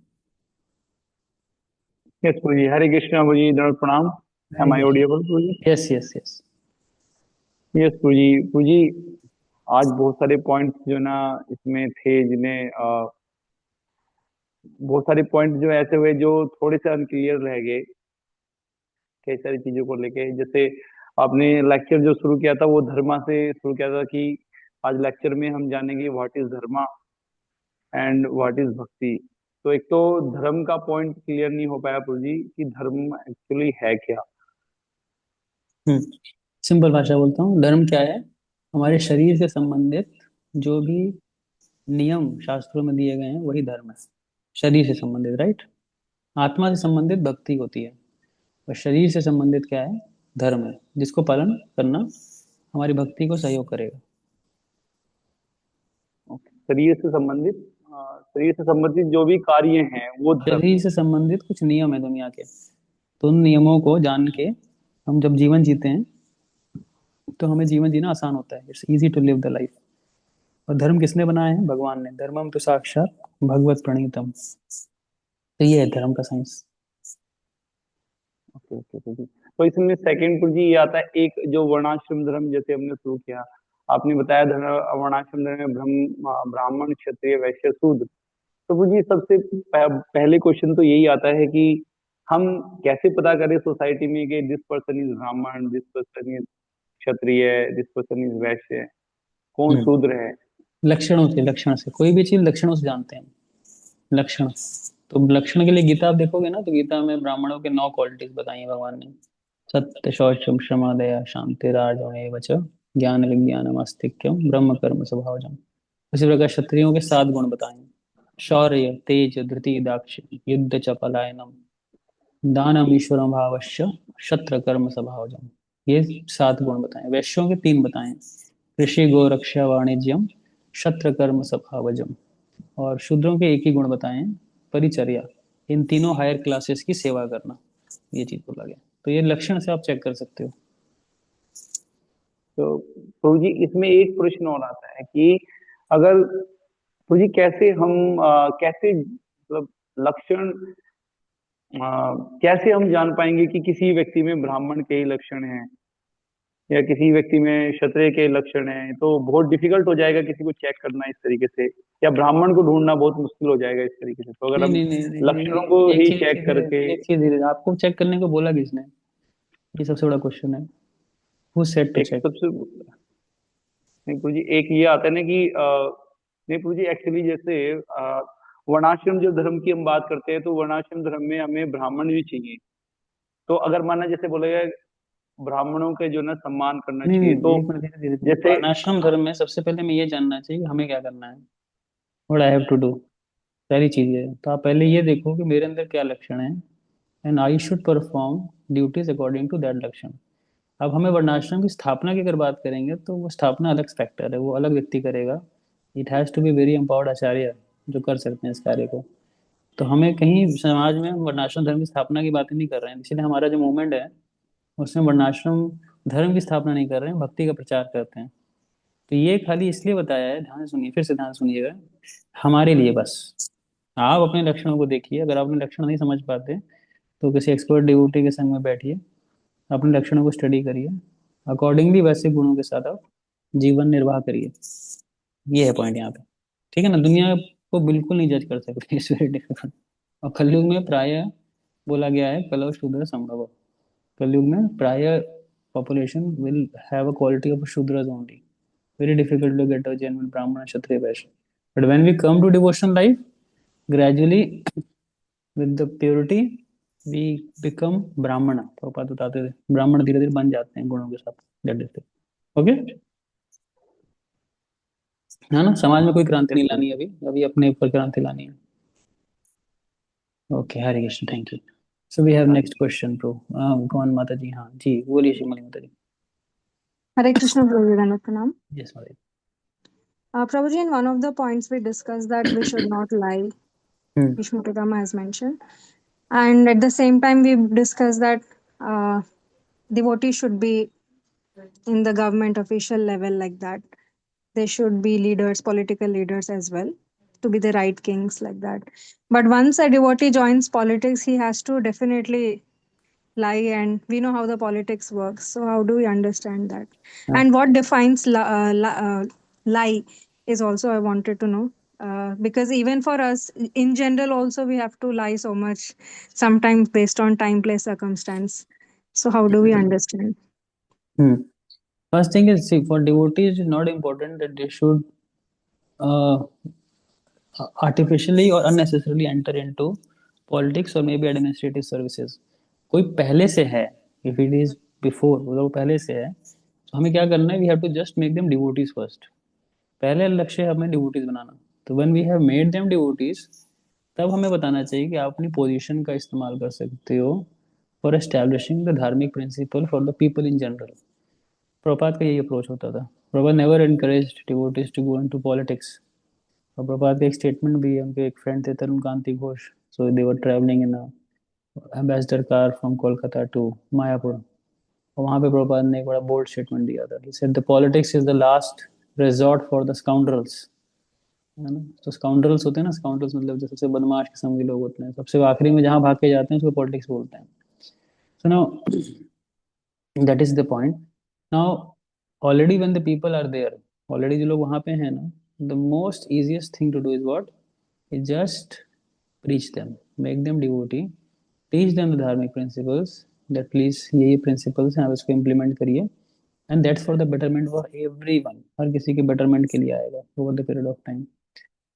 Yes, Guruji. Hare Krishna, Guruji. Dhanwad Pranam. Am I audible, Guruji? Yes, yes, yes. Yes, Guruji. Guruji, आज बहुत सारे points जो ना इसमें थे जिन्हें बहुत सारे पॉइंट जो ऐसे हुए जो थोड़े से अनक्लियर रह गए कई सारी चीजों को लेके. जैसे आपने लेक्चर जो शुरू किया था वो धर्मा से शुरू किया था कि आज लेक्चर में हम जानेंगे what is dharma and what is भक्ति. तो एक तो धर्म का पॉइंट क्लियर नहीं हो पाया गुरुजी कि धर्म एक्चुअली है क्या. सिंपल भाषा बोलता हूँ, धर्म क्या है? हमारे शरीर से संबंधित जो भी नियम शास्त्रों में दिए गए हैं वही धर्म है. शरीर से संबंधित, राइट? आत्मा से संबंधित भक्ति होती है और शरीर से संबंधित क्या है? धर्म है, जिसको पालन करना हमारी भक्ति को सहयोग करेगा. शरीर से संबंधित जो भी कार्य हैं वो धर्म. शरीर से संबंधित कुछ नियम है दुनिया के, तो उन नियमों को जान के हम जब जीवन जीते हैं तो हमें जीवन जीना आसान होता है. It's easy to live the life. और धर्म किसने बनाया है? भगवान ने. धर्मम तो साक्षात भगवत प्रणीतम. तो ये है धर्म का साइंस. ओके. तो इसमें सेकंड गुरुजी ये आता है एक जो वर्णाश्रम धर्म जैसे हमने शुरू किया. आपने बताया वर्णाश्रम धर्म में ब्राह्मण क्षत्रिय वैश्य शूद्र. तो गुरुजी सबसे पहले क्वेश्चन तो यही आता है कि हम कैसे पता करें सोसाइटी में कि दिस पर्सन इज ब्राह्मण, this person is Kshatriya, this person is वैश्य, कौन शूद्र है? लक्षणों से. लक्षण से कोई भी चीज लक्षणों से जानते हैं. लक्षण. तो लक्षण के लिए गीता आप देखोगे ना, तो गीता में ब्राह्मणों के 9 क्वालिटीज बताई है भगवान ने. सत्य, शौचम, क्षमा, दया, शांति, राजोमेव च, ज्ञान विज्ञानम आस्तिक्यम, ब्रह्म कर्म स्वभावजम. उसी प्रकार क्षत्रियों के 7 गुण बताए. शौर्य, तेज, धृति, दाक्ष्य, युद्ध च पलायनम, दानम ईश्वरम भावश्च, क्षत्र कर्म स्वभावजम. ये 7 गुण बताए. वैश्यों के 3 बताए. कृषि, गो रक्षा, वाणिज्यम, क्षत्र कर्म स्वभावजम. और शूद्रों के 1 ही गुण बताए, परिचर्या. इन तीनों हायर क्लासेस की सेवा करना, ये चीज बोला गया. तो ये लक्षण से आप चेक कर सकते हो. तो प्रभु जी इसमें एक प्रश्न और आता है कि अगर प्रभु जी कैसे हम कैसे मतलब लक्षण कैसे हम जान पाएंगे कि किसी व्यक्ति में ब्राह्मण के ही लक्षण हैं या किसी व्यक्ति में क्षत्रिय के लक्षण हैं. तो बहुत डिफिकल्ट हो जाएगा किसी को चेक करना इस तरीके से, या ब्राह्मण को ढूंढना बहुत मुश्किल हो जाएगा इस तरीके से. तो अगर हम लक्षणों को ही चेक करके. एक चीज आपको चेक करने को बोला किसने? ये सबसे बड़ा क्वेश्चन है. Who said to check? सबसे नहीं प्रभु जी एक ये आता है ना कि नहीं प्रभु जी एक्चुअली जैसे वर्णाश्रम जो धर्म की हम बात करते हैं तो वर्णाश्रम धर्म में हमें ब्राह्मण भी चाहिए. तो अगर माना जैसे बोलेगा ब्राह्मणों के जो ना सम्मान करना चाहिए, तो जैसे वर्णाश्रम धर्म में सबसे पहले हमें ये जानना चाहिए हमें क्या करना है. What I have to do. पहली चीज है. तो आप पहले ये देखो कि मेरे अंदर क्या लक्षण है, and I should perform duties according to that लक्षण. अब हमें वर्णाश्रम की स्थापना की अगर बात करेंगे तो वो स्थापना अलग फैक्टर है, वो अलग व्यक्ति करेगा. It has to be very empowered acharya जो कर सकते हैं इस कार्य को. तो हमें कहीं समाज में हम वर्णाश्रम धर्म की स्थापना की बात नहीं कर रहे हैं. इसलिए हमारा जो मूवमेंट है उसमें वर्णाश्रम धर्म की स्थापना नहीं कर रहे हैं, भक्ति का प्रचार करते हैं. तो ये खाली इसलिए बताया है, ध्यान से सुनिए, फिर से ध्यान सुनिएगा, हमारे लिए बस. आप अपने लक्षणों को देखिए. अगर आप अपने लक्षण नहीं समझ पाते तो किसी एक्सपर्ट डिवोटी के संग में बैठिए, अपने लक्षणों को स्टडी करिए, अकॉर्डिंगली वैसे गुणों के साथ आप जीवन निर्वाह करिए. ये है पॉइंट यहाँ पे. ठीक है ना? दुनिया को बिल्कुल नहीं जज कर सकते. It's very difficult. और कलयुग में प्राय बोला गया है कलौ शूद्र संभव. कलयुग में प्राय population will have a quality of Shudras only. Very difficult to get a genuine Brahmana, Kshatriya, Vaishya. But when we come to devotional life, gradually with the purity, we become Brahmana. Prabhupada बताते थे ब्राह्मण धीरे धीरे बन जाते हैं गुणों के साथ. That is it. Okay? है ना? समाज में कोई क्रांति नहीं लानी अभी. अभी अपने ऊपर क्रांति लानी है. Okay, Hare Krishna. Thank you. So we have next question, bro. कौन माता जी? हाँ जी, बोलिए श्रीमती माता जी. Hare Krishna, Prabhuji, Dhanwad Pranam. Yes, Mother. Prabhuji, in one of the points we discussed that we should not lie, Vishnu Pitama has mentioned. And at the same time, we discussed that devotees should be in the government official level like that. They should be leaders, political leaders as well, to be the right kings like that. But once a devotee joins politics, he has to definitely lie, and we know how the politics works. So how do we understand that? Yeah. And what defines lie is also I wanted to know. Because even for us in general also we have to lie so much sometimes based on time, place, circumstance. So how do we understand? Hmm. First thing is, see, for devotees, it's not important that they should uh, artificially or unnecessarily enter into politics or maybe administrative services. कोई पहले से है, if it is before, मतलब वो पहले से है, तो हमें क्या करना है? We have to just make them devotees first. पहले लक्ष्य है हमें devotees बनाना. तो when we have made them devotees, तब हमें बताना चाहिए कि आप अपनी पोजीशन का इस्तेमाल कर सकते हो for establishing the धार्मिक principle for the people in general. Prabhupada का यही अप्रोच होता था. Prabhupada never encouraged devotees to go into politics. और प्रभुपाद का एक स्टेटमेंट भी है, उनके एक फ्रेंड थे Tarun Kanti Ghosh, so they were travelling in Ambassador car from Kolkata to Mayapur, और वहाँ पे प्रभुपाद ने एक बड़ा बोल्ड स्टेटमेंट दिया था. ही said the politics is the last resort for the scoundrels. है ना? तो स्काउंड्रल्स होते हैं ना, स्काउंड्रल्स मतलब जो सबसे बदमाश किस्म के लोग होते हैं, सबसे आखिरी में जहाँ भाग के जाते हैं उसको पॉलिटिक्स बोलते हैं. So now that is the point. Now already when the people are there, already जो लोग वहाँ पे हैं ना, the most easiest thing to do is what? Just preach them, make them devotee, teach them the dharmic principles, that please ये principles हैं, आप इसको implement करिए, and that's for the betterment for everyone. हर किसी के betterment के लिए आएगा over the period of time.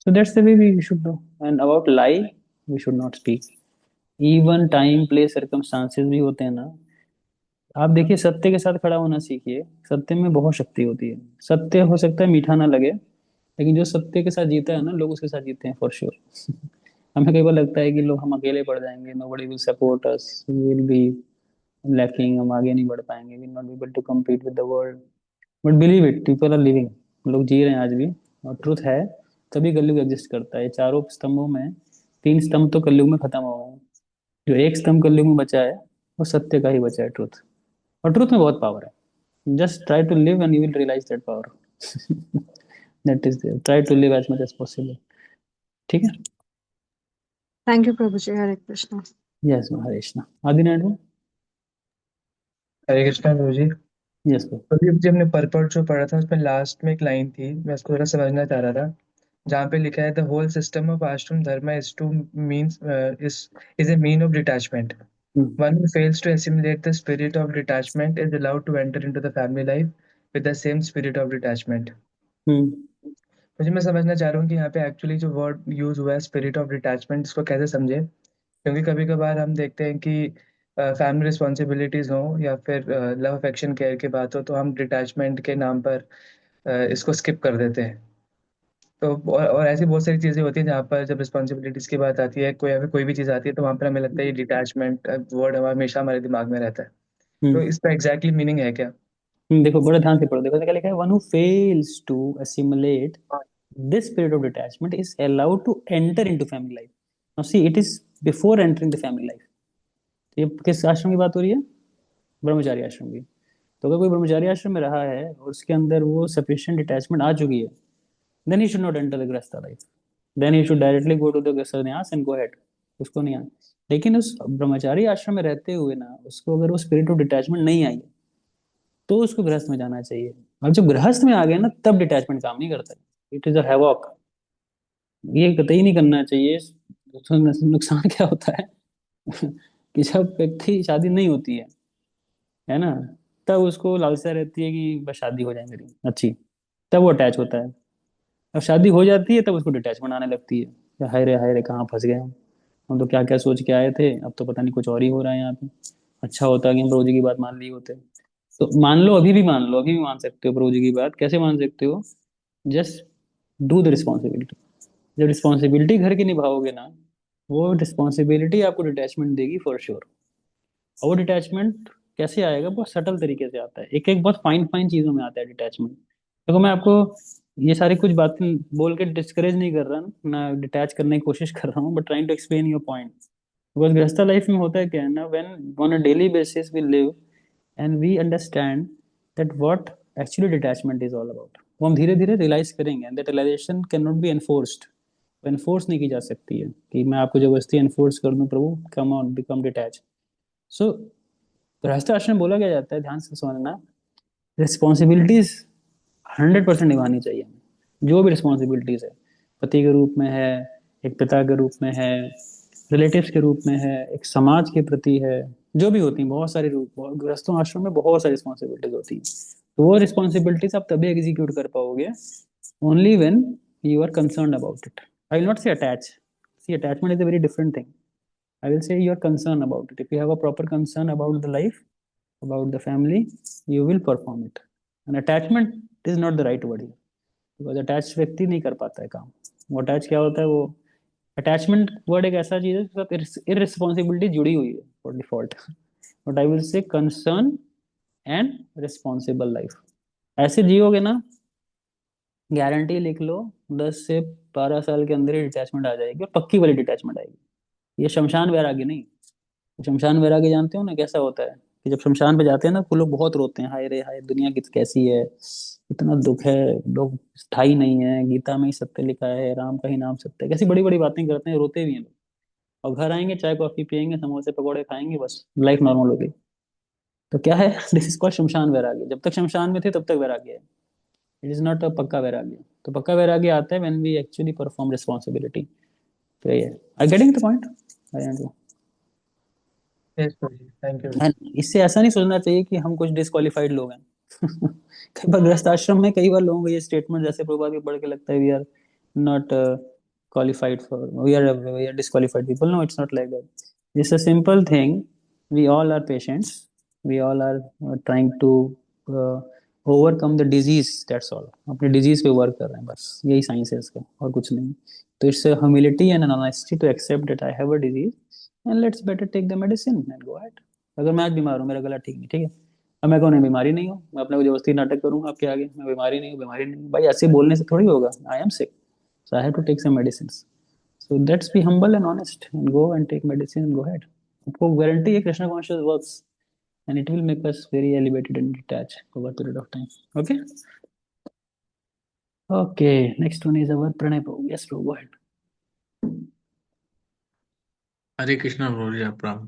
So that's the way we should do. And about lie, we should not speak. Even time, place, circumstances भी होते हैं ना, आप देखिए सत्य के साथ खड़ा होना सीखिए. सत्य में बहुत शक्ति होती है. सत्य हो सकता है मीठा ना लगे, लेकिन जो सत्य के साथ जीता है ना, लोग उसके साथ जीते हैं फॉर श्योर. हमें कई बार लगता है कि लोग हम अकेले पड़ जाएंगे, nobody will support us, we will be lacking, हम आगे नहीं बढ़ पाएंगे, we will not be able to compete with the world. But believe it, people are living, लोग जी रहे हैं आज भी. और ट्रुथ है, तभी कलयुग एग्जिस्ट करता है. ये चारों स्तंभों में 3 स्तंभ तो कलयुग में खत्म हो गए. जो एक स्तंभ कलयुग में बचा है वो सत्य का ही बचा है, ट्रुथ. और ट्रुथ में बहुत पावर है. Just try to live and you will realise that power. That is there. Try to live as much as possible. ठीक है? Thank you, Prabhuji. Hare Krishna. Yes Hare Krishna. Adi Narayan. Hare Krishna Prabhu ji. Yes bro. तो अभी हमने purport जो पढ़ा था उसमें लास्ट में एक लाइन थी, मैं उसको थोड़ा समझना चाह रहा था, जहाँ पे लिखा है the whole system of ashram dharma is to means is a mean of detachment. One who fails to assimilate the spirit of detachment is allowed to enter into the family life with the same spirit of detachment. मुझे मैं समझना चाह रहा हूँ कि यहाँ पे actually जो वर्ड यूज हुआ है स्पिरिट ऑफ डिटैचमेंट, इसको कैसे समझे, क्योंकि कभी कभार हम देखते हैं कि फैमिली रिस्पॉन्सिबिलिटीज हो या फिर लव अफेक्शन केयर की बात हो, तो हम डिटैचमेंट के नाम पर इसको स्किप कर देते हैं. तो और ऐसी बहुत सारी चीजें होती हैं जहाँ पर जब रिस्पॉन्सिबिलिटीज की बात आती है, कोई या फिर कोई भी चीज आती है, तो वहाँ पर हमें लगता है ये डिटैचमेंट वर्ड हमेशा हमारे दिमाग में रहता है. तो इसका एग्जैक्टली मीनिंग है क्या? देखो बड़ा ध्यान से पढ़ो. देखो क्या लिखा है? One who fails to assimilate this spirit of detachment is allowed to enter into family life. Now see, it is before entering the family life. ये किस आश्रम की बात हो रही है? ब्रह्मचारी आश्रम की. तो अगर कोई ब्रह्मचारी आश्रम में रहा है और उसके अंदर वो sufficient detachment आ चुकी है, then he should not enter the grahastha life. Then he should directly go to the sannyas and go ahead. उसको नहीं आना. लेकिन उस ब्रह्मचारी आश्रम में रहते हुए ना, उसको अगर वो स्पिरिट ऑफ डिटैचमेंट नहीं आई तो उसको गृहस्थ में जाना चाहिए. और जब गृहस्थ में आ गया ना, तब डिटैचमेंट काम नहीं करता. It is a havoc. ये कतई नहीं करना चाहिए. तो नुकसान क्या होता है कि जब व्यक्ति शादी नहीं होती है ना, तब उसको लालसा रहती है कि बस शादी हो जाए मेरी अच्छी, तब वो अटैच होता है. अब शादी हो जाती है तब उसको डिटैचमेंट आने लगती है. हाय रे कहाँ फंस गए हम तो क्या क्या सोच के आए थे, अब तो पता नहीं कुछ और ही हो रहा है यहाँ पे. अच्छा होता कि हम प्रभु जी की बात मान ली होते. तो मान लो, अभी भी मान लो, अभी भी मान सकते हो प्रभु जी की बात. कैसे मान सकते हो? Just do the responsibility. जब रिस्पॉन्सिबिलिटी घर की निभाओगे ना, वो रिस्पॉन्सिबिलिटी आपको डिटैचमेंट देगी फॉर श्योर. और वो डिटैचमेंट कैसे आएगा? बहुत सटल तरीके से आता है. एक एक बहुत फाइन फाइन चीजों में आता है डिटैचमेंट. देखो मैं आपको ये सारी कुछ बातें बोल के डिस्करेज नहीं कर रहा ना डिटैच करने की कोशिश कर रहा हूँ, but trying to explain your point. Because grihastha life में होता है क्या है ना, when on a daily basis we live and we understand that what actually detachment is all about, वो हम धीरे धीरे रियलाइज करेंगे। That realization can not be enforced, enforce नहीं की जा सकती है कि मैं आपको जबरदस्ती एनफोर्स कर दूं प्रभु कम ऑन बिकम डिटैच। सो गृहस्थ आश्रम बोला क्या जाता है, ध्यान से समझना, रिस्पॉन्सिबिलिटीज 100% निभानी चाहिए। जो भी रिस्पॉन्सिबिलिटीज है, पति के रूप में है, एक पिता के रूप में है, रिलेटिव्स के रूप में है, एक समाज के प्रति है, जो भी होती हैं बहुत सारे रूप, गृहस्थों आश्रम में बहुत सारी रिस्पॉन्सिबिलिटीज होती हैं। तो वो रिस्पॉन्सिबिलिटीज आप तभी एग्जीक्यूट कर पाओगे only when you are concerned about it. I will not say attach. See, attachment is a very different thing. I will say you are concerned about it. If you have a proper concern about the life, about the family, you will perform it. And attachment is not the right word here. Because attached व्यक्ति नहीं कर पाता है काम। वो attach क्या होता है, वो attachment word एक ऐसा चीज है जिसके साथ irresponsibility जुड़ी हुई है for default. But I will say concern and responsible life. ऐसे जियोगे ना, गारंटी लिख लो, 10 से 12 साल के अंदर ही डिटैचमेंट आ जाएगी, और पक्की वाली डिटैचमेंट आएगी। ये शमशान वैरागी नहीं। शमशान वैरागी जानते हो ना कैसा होता है, कि जब शमशान पे जाते हैं ना तो लोग बहुत रोते हैं, हाय रे हाय दुनिया कित कैसी है, इतना दुख है, लोग स्थायी नहीं है, गीता में ही सत्य लिखा है, राम का ही नाम सत्य है, कैसी बड़ी बड़ी बातें करते हैं, रोते भी हैं लोग। और घर आएंगे, चाय कॉफी पियेंगे, समोसे पकौड़े खाएंगे, बस लाइफ नॉर्मल हो गई। तो क्या है, दिस इज कॉल्ड शमशान वैरागी। जब तक शमशान में थे तब तक वैराग्य है, इट इज नॉट अ पक्का वैराग्य। तो पक्का वैराग्य आता है when we actually perform responsibility. तो ये I getting the point I am. Yes, Prabhuji. Thank you. इससे ऐसा नहीं सोचना चाहिए कि हम कुछ डिस्क्वालिफाइड लोग हैं। कई बार गृहस्थ आश्रम में कई बार लोगों को ये स्टेटमेंट जैसे प्रभुपाद के पढ़ के लगता है we are not qualified for, we are disqualified people. No, it's not like that. It's a simple thing. We all are patients. We all are trying to uh, overcome the disease. That's all. अपने disease पे work कर रहे हैं, बस यही science है इसका, और कुछ नहीं। तो it's a humility and an honesty to accept that I have a disease and let's better take the medicine and go ahead. अगर मैं आज बीमार हूँ, मेरा गला ठीक नहीं, ठीक है, अब मैं कहूँ नहीं बीमारी नहीं हो, मैं अपने को जबरदस्ती नाटक करूंगा आपके आगे, मैं बीमारी नहीं हूँ, बीमारी नहीं हूँ, भाई ऐसे बोलने से थोड़ी होगा। I am sick, so I have to take some medicines. So let's be humble and honest and go and take medicine and go ahead. आपको गारंटी है Krishna conscious works and it will make us very elevated and detached over a period of time. Okay? Okay, next one is our Pranay Prabhu. Yes, Prabhu, go ahead. हरे कृष्णा प्रभु जी, आप प्रणाम।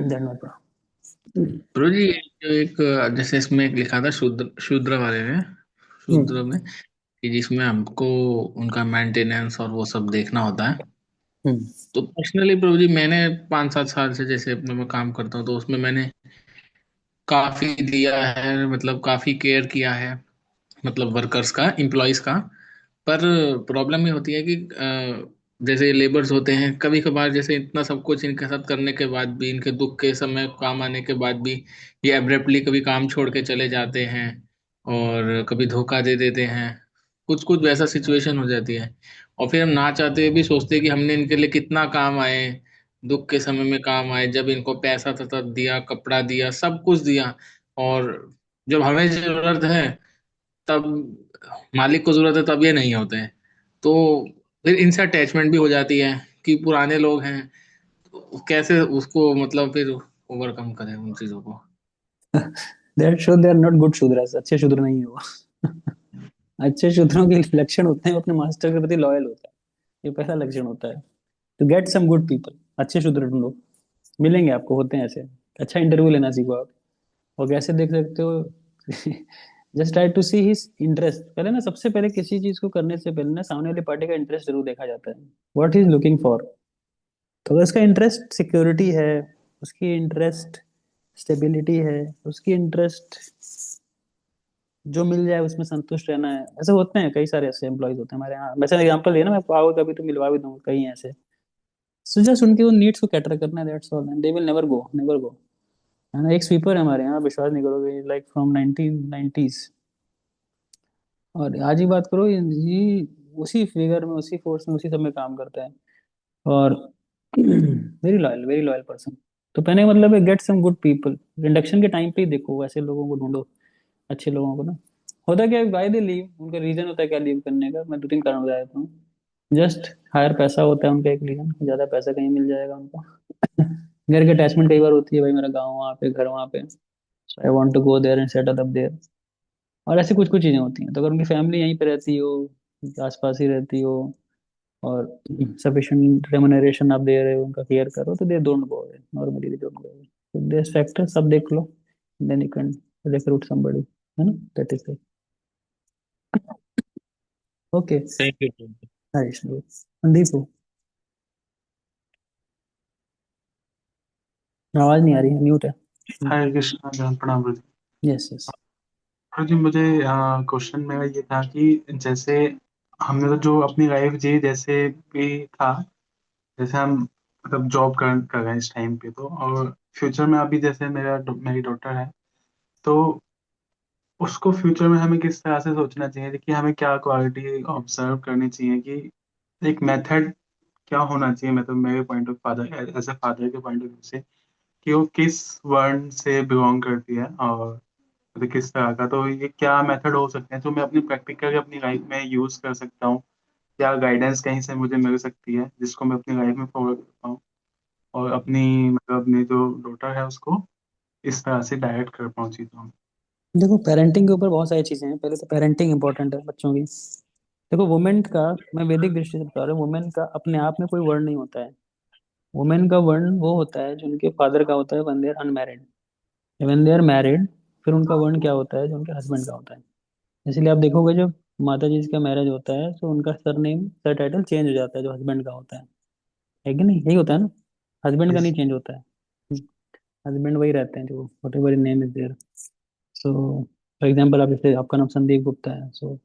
धन्यवाद Prabhu. प्रभु जी, जो एक जैसे इसमें एक लिखा था शूद्र शूद्र वाले में, शूद्र में, कि जिसमें हमको उनका मेंटेनेंस और वो सब देखना होता है। तो पर्सनली प्रभु जी, मैंने 5-7 साल से जैसे अपने में काम करता हूँ, तो उसमें मैंने काफी दिया है, मतलब काफी केयर किया है, मतलब वर्कर्स का, एम्प्लॉयज का। पर प्रॉब्लम ये होती है कि जैसे लेबर्स होते हैं, कभी कभार जैसे इतना सब कुछ इनके साथ करने के बाद भी, इनके दुख के समय काम आने के बाद भी, ये एब्रप्टली कभी काम छोड़ के चले जाते हैं, और कभी धोखा दे देते हैं। कुछ कुछ वैसा सिचुएशन हो जाती है, और फिर हम ना चाहते हुए भी सोचते हैं कि हमने इनके लिए कितना काम आए, दुख के समय में काम आए, जब इनको पैसा था तब दिया, कपड़ा दिया, सब कुछ दिया, और जब हमें जरूरत है तब, मालिक को जरूरत है तब ये नहीं होते हैं। तो फिर इनसे अटैचमेंट भी हो जाती है कि पुराने लोग हैं, तो कैसे उसको मतलब फिर ओवरकम करें उन चीजों को। That show they are not good Shudras, अच्छे शूद्र नहीं है वो। अच्छे शूद्रों के लक्षण होते हैं अपने मास्टर के प्रति लॉयल होता है, ये पहला लक्षण होता है। तो गेट सम गुड पीपल, अच्छे शूद्र ढूंढो, मिलेंगे आपको, होते हैं ऐसे। अच्छा इंटरव्यू लेना सीखो आप। और कैसे देख सकते हो, just try to see his interest. पहले ना, सबसे पहले किसी चीज को करने से पहले ना सामने वाले पार्टी का इंटरेस्ट जरूर देखा जाता है, what he is looking for. तो अगर उसका इंटरेस्ट सिक्योरिटी है, उसकी इंटरेस्ट स्टेबिलिटी है, उसकी इंटरेस्ट जो मिल जाए उसमें संतुष्ट रहना है, ऐसे होते हैं कई सारे ऐसे एम्प्लॉयज होते हैं हमारे यहाँ। वैसे एग्जाम्पल दिया ना, मैं पाओ कभी तो मिलवा भी दूंगा, कई हैं ऐसे। सो जस्ट उनके वो नीड्स को कैटर करना है, that's all, and they will never go. है ना, एक स्वीपर है हमारे यहाँ, विश्वास नहीं करोगे, लाइक फ्रॉम 1990s, और आज ही बात करो, ये उसी फिगर में, उसी फोर्स में, उसी सब में काम करता है, और वेरी लॉयल पर्सन। तो कहने का मतलब है get some good people. Induction के टाइम पे ही देखो ऐसे लोगों को ढूंढो, अच्छे लोगों को ना। होता क्या है, वाई दे लीव, उनका रीजन होता है क्या लीव करने का, मैं 2-3 कारण बता देता हूँ। जस्ट हायर पैसा होता है उनका एक रीजन, ज्यादा पैसा कहीं मिल जाएगा उनको। घर के अटैचमेंट कई बार होती है, भाई मेरा गाँव वहाँ पे, घर वहाँ पे, I want to go there and settle up there. और ऐसी कुछ कुछ चीजें होती हैं। तो अगर उनकी फैमिली यहीं पे रहती हो, आसपास ही रहती हो, और सफिशिएंट रेमुनरेशन आप दे रहे हो, उनका केयर करो, तो they don't go away, normally they don't go away. तो दिस फैक्टर सब देख लो, then you can recruit somebody, है ना? That is it. Okay. Thank you. Harish bro, Sandeep हो, आवाज नहीं आ रही है, म्यूट है। हरे कृष्णा जय प्रणाम गुरु जी। Yes yes. गुरु जी मुझे क्वेश्चन मेरा ये था कि जैसे हमने तो जो अपनी लाइफ जी जैसे भी था, जैसे हम मतलब जॉब कर रहे हैं इस टाइम पे, तो और फ्यूचर में अभी जैसे मेरी डॉटर है, तो उसको फ्यूचर में हमें किस तरह से सोचना चाहिए कि हमें क्या क्वालिटी ऑब्जर्व करनी चाहिए, कि एक मेथड क्या होना चाहिए, मतलब मेरे point of father as a father के पॉइंट ऑफ व्यू से, कि वो किस वर्ण से बिलोंग करती है और मतलब किस तरह का, तो ये क्या मेथड हो सकते हैं जो मैं अपनी प्रैक्टिकली अपनी लाइफ में यूज कर सकता हूँ, क्या गाइडेंस कहीं से मुझे मिल सकती है जिसको मैं अपनी लाइफ में फॉलो कर पाऊँ और अपनी मतलब अपनी जो डॉटर है उसको इस तरह से डायरेक्ट कर पाऊँ चीज़ों में। देखो, पेरेंटिंग के ऊपर बहुत सारी चीजें हैं। पहले तो पेरेंटिंग इंपॉर्टेंट है बच्चों की। देखो, वुमेन का, मैं वैदिक दृष्टि से बता रहा हूँ, वुमेन का अपने आप में कोई वर्ण नहीं होता है। वुमेन का वर्ण वो होता है जो उनके फादर का होता है when they are unmarried. When they are married, फिर उनका वर्ण क्या होता है, जो उनके हस्बैंड का होता है। इसलिए आप देखोगे जब माता जी का मैरिज होता है तो उनका सरनेम, सर टाइटल चेंज हो जाता है, जो हस्बैंड का होता है कि नहीं? यही होता है ना? हस्बैंड का Yes. नहीं चेंज होता है, हस्बैंड वही रहते हैं जो whatever name is there. So for example, आप जैसे आपका नाम संदीप गुप्ता है, सो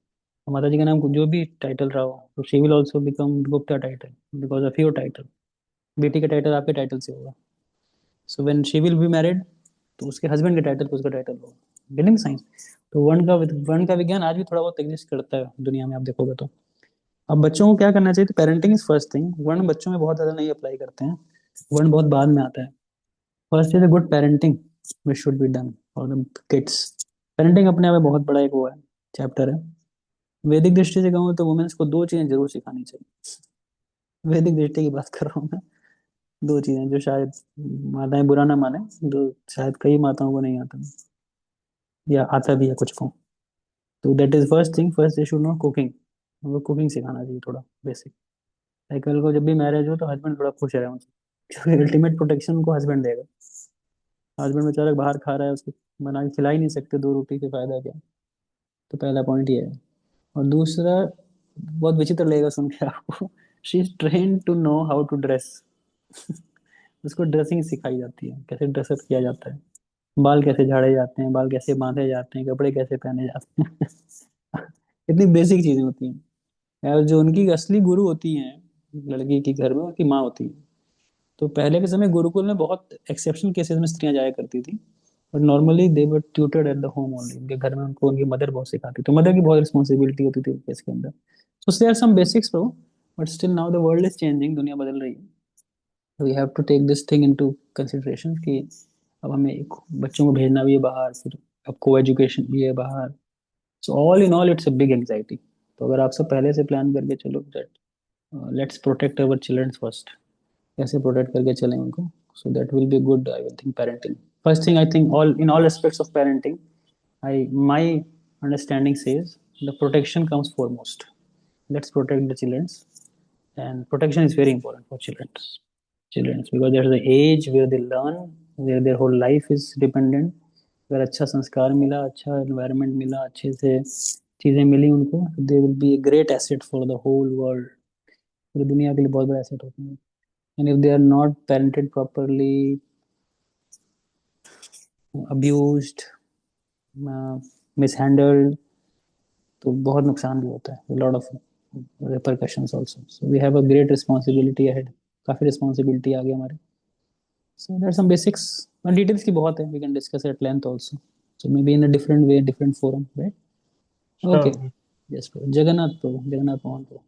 माता जी का नाम जो भी टाइटल रहा हो, तो she will also become Gupta title because of your title. बेटी का टाइटल आपके टाइटल से होगा। So when she will be married, तो उसके हस्बैंड के टाइटल पे उसका टाइटल होगा। Getting science? तो वर्ण का विज्ञान आज भी थोड़ा बहुत एग्जिस्ट करता है दुनिया में, आप देखोगे तो। अब बच्चों को क्या करना चाहिए? तो पेरेंटिंग इज फर्स्ट थिंग। वर्ण बच्चों में बहुत ज्यादा नहीं अप्लाई करते हैं, वर्ण बहुत बाद में आता है। First is a good parenting which should be done for the kids. Parenting अपने आप में बहुत बड़ा एक वो है, चैप्टर है। वैदिक दृष्टि से कहूँ तो वुमेन्स को दो चीजें जरूर सिखानी चाहिए। वैदिक दृष्टि की बात कर रहा हूँ मैं। दो चीजें जो शायद माताएं बुरा ना माने, जो शायद कई माताओं को नहीं आता, या आता भी है कुछ को। तो that is first thing. First they should know cooking. उनको कुकिंग सिखाना चाहिए, थोड़ा बेसिक। कल को जब भी मैरिज हो तो हस्बैंड थोड़ा खुश रहे उनसे, क्योंकि अल्टीमेट प्रोटेक्शन उनको हस्बैंड देगा। हस्बैंड बेचारा बाहर खा रहा है, उसको बना के खिला ही नहीं सकते, दो रोटी से फायदा क्या? तो पहला पॉइंट ये है। और दूसरा, बहुत विचित्र लगेगा सुन के आपको, she is train to know how to dress. उसको ड्रेसिंग सिखाई जाती है, कैसे ड्रेसअप किया जाता है, बाल कैसे झाड़े जाते हैं, बाल कैसे बांधे जाते हैं, कपड़े कैसे पहने जाते हैं। इतनी बेसिक चीजें होती हैं। और जो उनकी असली गुरु होती हैं लड़की के घर में, उनकी माँ होती है। तो पहले के समय गुरुकुल में बहुत एक्सेप्शनल केसेस में स्त्रियां जाया करती थी, but normally they were tutored at the home only. उनके घर में उनको उनकी मदर बहुत सिखाती, तो मदर की बहुत रिस्पॉन्सिबिलिटी होती थी इसके अंदर। So there are some basics bro, but still now the world is changing, दुनिया बदल रही है। We have to take this thing into consideration कि अब हमें बच्चों को भेजना भी है बाहर, फिर अब को एजुकेशन भी है बाहर। So all in all it's a big anxiety. तो अगर आप सब पहले से प्लान करके चलो that let's protect our children first, कैसे प्रोटेक्ट करके चलें उनको, so that will be good, I will think, parenting. First thing, I think all in all aspects of parenting, I my understanding says the protection comes foremost. Let's protect the children, and protection is very important for children because there's the age where they learn, where their whole life is dependent. अगर अच्छा संस्कार मिला, अच्छा environment मिला, अच्छे से चीज़ें मिली उनको, they will be a great asset for the whole world. पूरी दुनिया के लिए बहुत बड़ा एसेट होते हैं। And if they are not parented properly, abused, mishandled, तो बहुत नुकसान भी होता है, lot of repercussions also. So we have a great responsibility ahead. काफी रिस्पॉन्सिबिलिटी आ गई हमारे। So there are some basics and details की बहुत है, we can discuss at length also. So maybe in a different way, different forum, right? Okay. Sure. Yes bro. Jagannath Mohan bro.